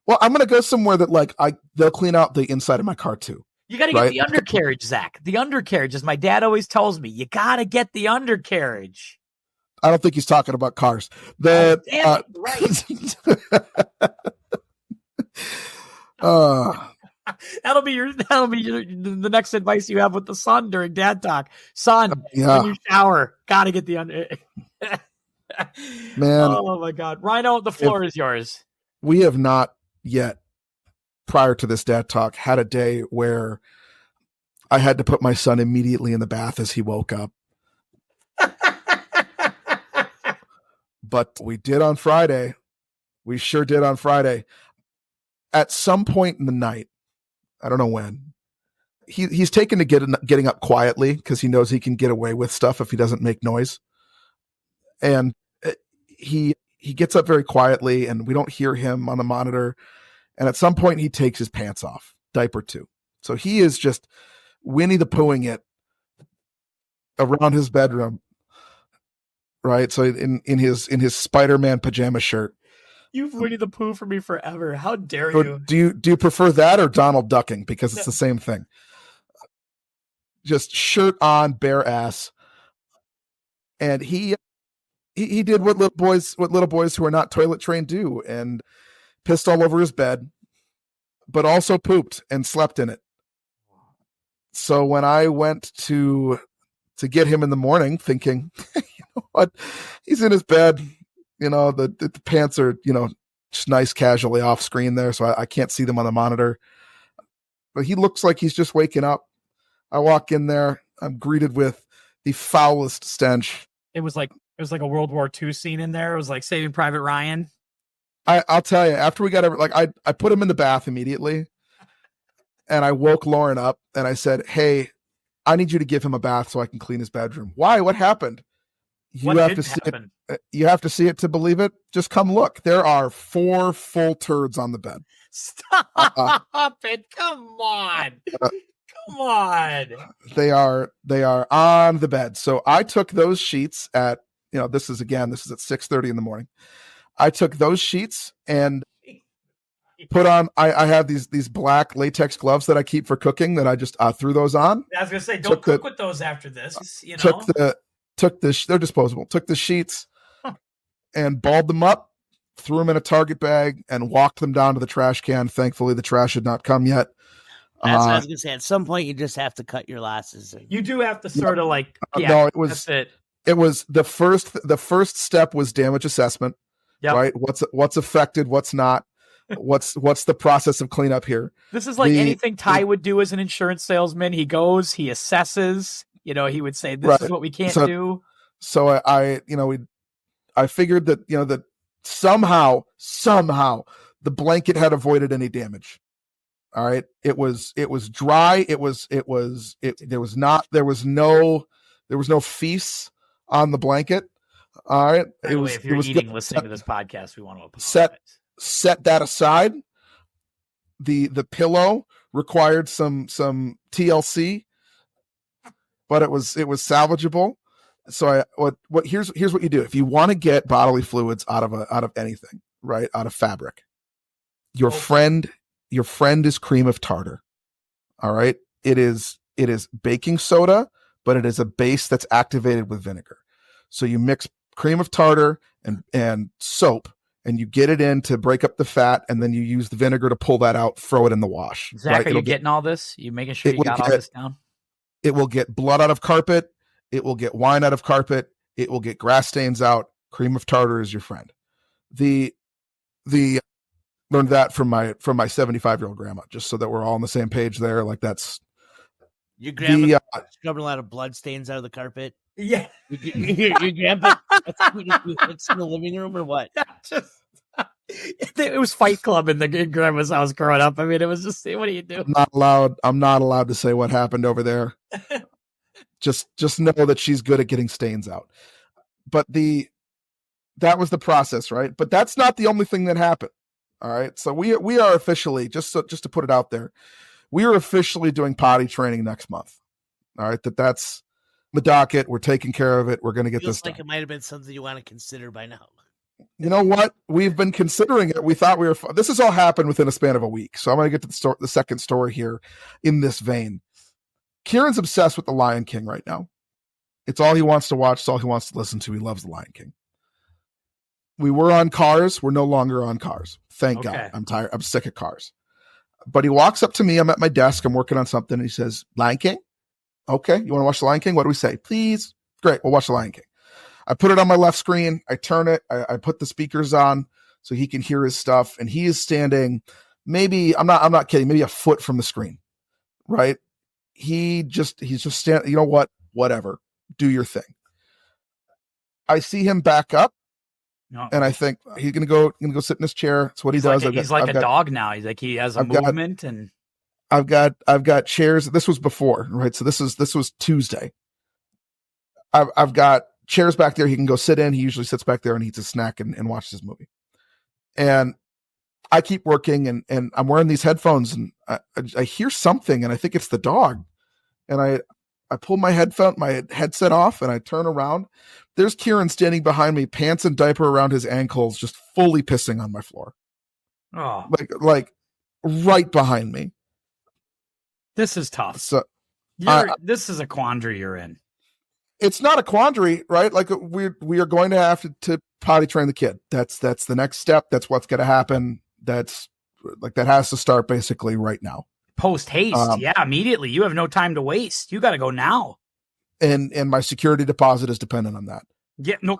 Well, I'm going to go somewhere that they'll clean out the inside of my car too. You got to get Right. the undercarriage, Zach. The undercarriage, as my dad always tells me, you got to get the undercarriage. I don't think he's talking about cars. Damn it, right. That'll be the next advice you have with the son during dad talk. Son, Yeah. when you shower, got to get the under. Man. Oh my God, Ryno, the floor is yours. We have not yet, prior to this dad talk, had a day where I had to put my son immediately in the bath as he woke up. But we did on Friday. We sure did on Friday. At some point in the night, I don't know when, he's taken to getting up quietly because he knows he can get away with stuff if he doesn't make noise. And he gets up very quietly, and we don't hear him on the monitor. And at some point, he takes his pants off, diaper too. So he is just Winnie the Poohing it around his bedroom, right? So in his Spider-Man pajama shirt. You've Winnie the Pooh for me forever. How dare you? Do you prefer that or Donald ducking? Because it's the same thing. Just shirt on, bare ass, and he did what little boys who are not toilet trained do, and pissed all over his bed, but also pooped and slept in it. So when I went to get him in the morning, thinking, you know what, he's in his bed. The pants are, just nice casually off screen there. So I can't see them on the monitor, but he looks like he's just waking up. I walk in there. I'm greeted with the foulest stench. It was like a World War II scene in there. It was like Saving Private Ryan. I'll tell you, after we got I put him in the bath immediately, and I woke Lauren up and I said, "Hey, I need you to give him a bath so I can clean his bedroom." Why? What happened? You have to see it. You have to see it to believe it. Just come look. There are 4 full turds on the bed. Stop it! Come on, come on. They are on the bed. So I took those sheets at this is at 6:30 in the morning. I took those sheets and put on. I have these black latex gloves that I keep for cooking that I just threw those on. I was gonna say, don't cook with those after this. They're disposable. Took the sheets and balled them up, threw them in a Target bag, and walked them down to the trash can. Thankfully, the trash had not come yet. That's what I was gonna say. At some point, you just have to cut your losses. You do have to sort of no, it was that's it. It was the first step was damage assessment. Yep. Right? What's affected? What's not? What's the process of cleanup here? This is like anything Ty would do as an insurance salesman. He goes, he assesses. He would say, "This is what we can't do." So I figured that that somehow the blanket had avoided any damage. All right, it was dry. There was no feces on the blanket. All right, if you're listening to this podcast, we want to set that aside. The pillow required some TLC, but it was salvageable. So here's what you do if you want to get bodily fluids out of anything, right? Out of fabric. Your friend is cream of tartar. All right. It is baking soda, but it is a base that's activated with vinegar. So you mix cream of tartar and soap, and you get it in to break up the fat, and then you use the vinegar to pull that out, throw it in the wash. Zach, right? are you getting all this? You making sure you got all this down? It will get blood out of carpet. It will get wine out of carpet. It will get grass stains out. Cream of tartar is your friend. The learned that from my 75-year-old grandma, just so that we're all on the same page there. Like that's your grandma scrubbing a lot of blood stains out of the carpet. Yeah, your grandpa. It's in the living room or what? It was Fight Club in grandma's house growing up. I mean, it was just, what do you do? I'm not allowed to say what happened over there. just know that she's good at getting stains out. But that was the process, right? But that's not the only thing that happened. All right. So we are officially, just to put it out there, we are officially doing potty training next month. All right. That's the docket. We're taking care of it. We're going to get this done. It might have been something you want to consider by now. You know what? We've been considering it. We thought we were. This has all happened within a span of a week. So I'm going to get to the second story here in this vein. Kieran's obsessed with The Lion King right now. It's all he wants to watch. It's all he wants to listen to. He loves The Lion King. We were on Cars. We're no longer on Cars. Thank God. I'm tired. I'm sick of Cars. But he walks up to me. I'm at my desk. I'm working on something. And he says, Lion King? Okay. You want to watch The Lion King? What do we say? Please. Great. We'll watch The Lion King. I put it on my left screen. I turn it. I put the speakers on so he can hear his stuff. And he is standing maybe, I'm not kidding, maybe a foot from the screen, right? He's just standing, you know what? Whatever. Do your thing. I see him back up. No. And I think he's gonna go sit in his chair. That's what he does. He's like a dog now. He's like, he has a movement, and I've got chairs. This was before, right? So this was Tuesday. I've got chairs back there he can go sit in. He usually sits back there and eats a snack and watches his movie. And I keep working and I'm wearing these headphones and I hear something and I think it's the dog. And I pull my headset off and I turn around. There's Kieran standing behind me, pants and diaper around his ankles, just fully pissing on my floor. Oh, like right behind me. This is tough. So this is a quandary you're in. It's not a quandary, right? Like we are going to have to potty train the kid. That's the next step. That's what's going to happen. That has to start basically right now. Post haste. Yeah, immediately. You have no time to waste. You got to go now. And my security deposit is dependent on that. Yeah, no.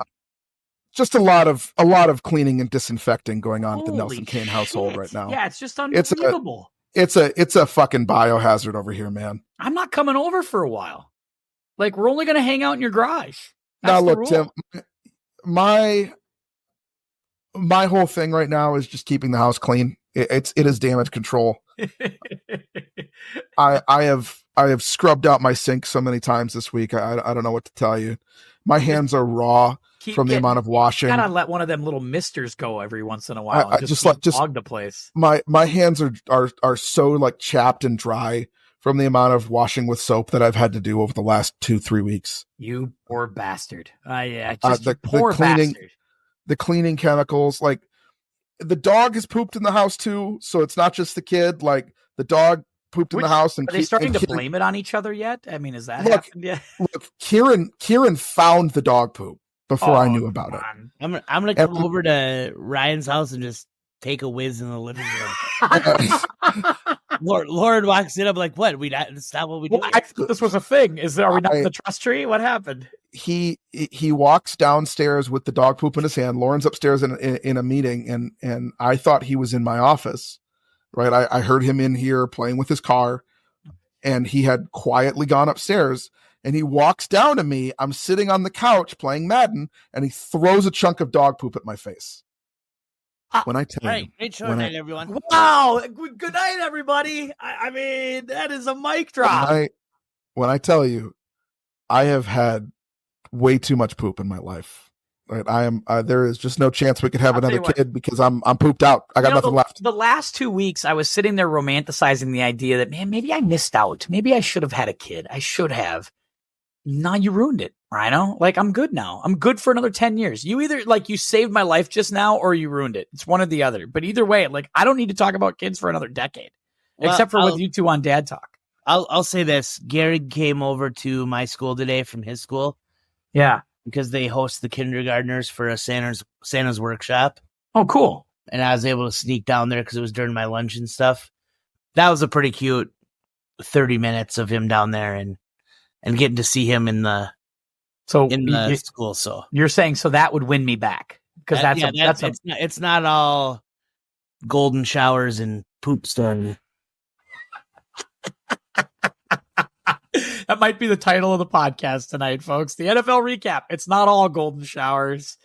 Just a lot of cleaning and disinfecting going on at the Nelson Kane household right now. Yeah, it's just unbelievable. It's a fucking biohazard over here, man. I'm not coming over for a while. Like, we're only going to hang out in your garage. Now, look, Tim, my whole thing right now is just keeping the house clean. It is damage control. I have scrubbed out my sink so many times this week. I don't know what to tell you. My hands are raw from the amount of washing. You gotta let one of them little misters go every once in a while. Just log the place. My hands are so like chapped and dry from the amount of washing with soap that I've had to do over the last 2-3 weeks. You poor bastard. Bastard. The cleaning chemicals, like the dog has pooped in the house too. So it's not just the kid, like the dog pooped in the house. And are they starting to blame it on each other yet? I mean, is that happened yet? Look, Kieran found the dog poop before I knew about it. I'm going to come over to Ryan's house and just take a whiz in the living room. Lauren walks in. I'm like, what? That's not what we do. This was a thing. Are we not in the trust tree? What happened? He walks downstairs with the dog poop in his hand. Lauren's upstairs in a meeting, and I thought he was in my office. Right, I heard him in here playing with his car, and he had quietly gone upstairs. And he walks down to me. I'm sitting on the couch playing Madden, and he throws a chunk of dog poop at my face. When I tell you, great show tonight, everyone. Wow, good night, everybody. I mean, that is a mic drop. When I tell you, I have had way too much poop in my life. Right, I am. There is just no chance we could have another kid because I'm pooped out. I got nothing left. The last 2 weeks, I was sitting there romanticizing the idea that, man, maybe I missed out. Maybe I should have had a kid. I should have. Now you ruined it, Ryno. Like, I'm good now. I'm good for another 10 years. You either, like, you saved my life just now or you ruined it. It's one or the other. But either way, like, I don't need to talk about kids for another decade. Except for with you two on Dad Talk. I'll say this. Gary came over to my school today from his school. Yeah. Because they host the kindergartners for a Santa's workshop. Oh, cool. And I was able to sneak down there because it was during my lunch and stuff. That was a pretty cute 30 minutes of him down there and getting to see him in the school. So you're saying that would win me back because it's not all golden showers and poop stuff. That might be the title of the podcast tonight, folks. The NFL recap. It's not all golden showers.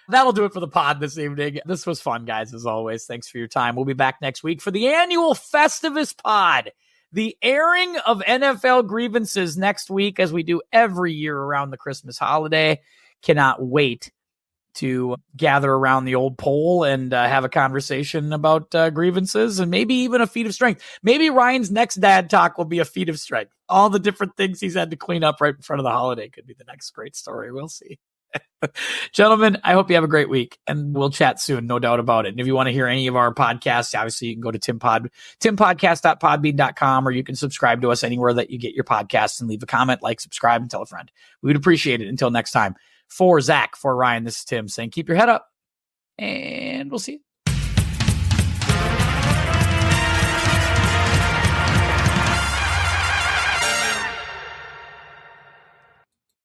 That'll do it for the pod this evening. This was fun, guys, as always. Thanks for your time. We'll be back next week for the annual Festivus pod. The airing of NFL grievances next week, as we do every year around the Christmas holiday. Cannot wait to gather around the old pole and have a conversation about grievances and maybe even a feat of strength. Maybe Ryan's next dad talk will be a feat of strength. All the different things he's had to clean up right in front of the holiday could be the next great story. We'll see. Gentlemen, I hope you have a great week, and we'll chat soon, no doubt about it. And if you want to hear any of our podcasts, obviously you can go to timpodcast.podbean.com, or you can subscribe to us anywhere that you get your podcasts and leave a comment, like, subscribe, and tell a friend. We would appreciate it. Until next time, for Zach, for Ryan, this is Tim saying keep your head up, and we'll see you.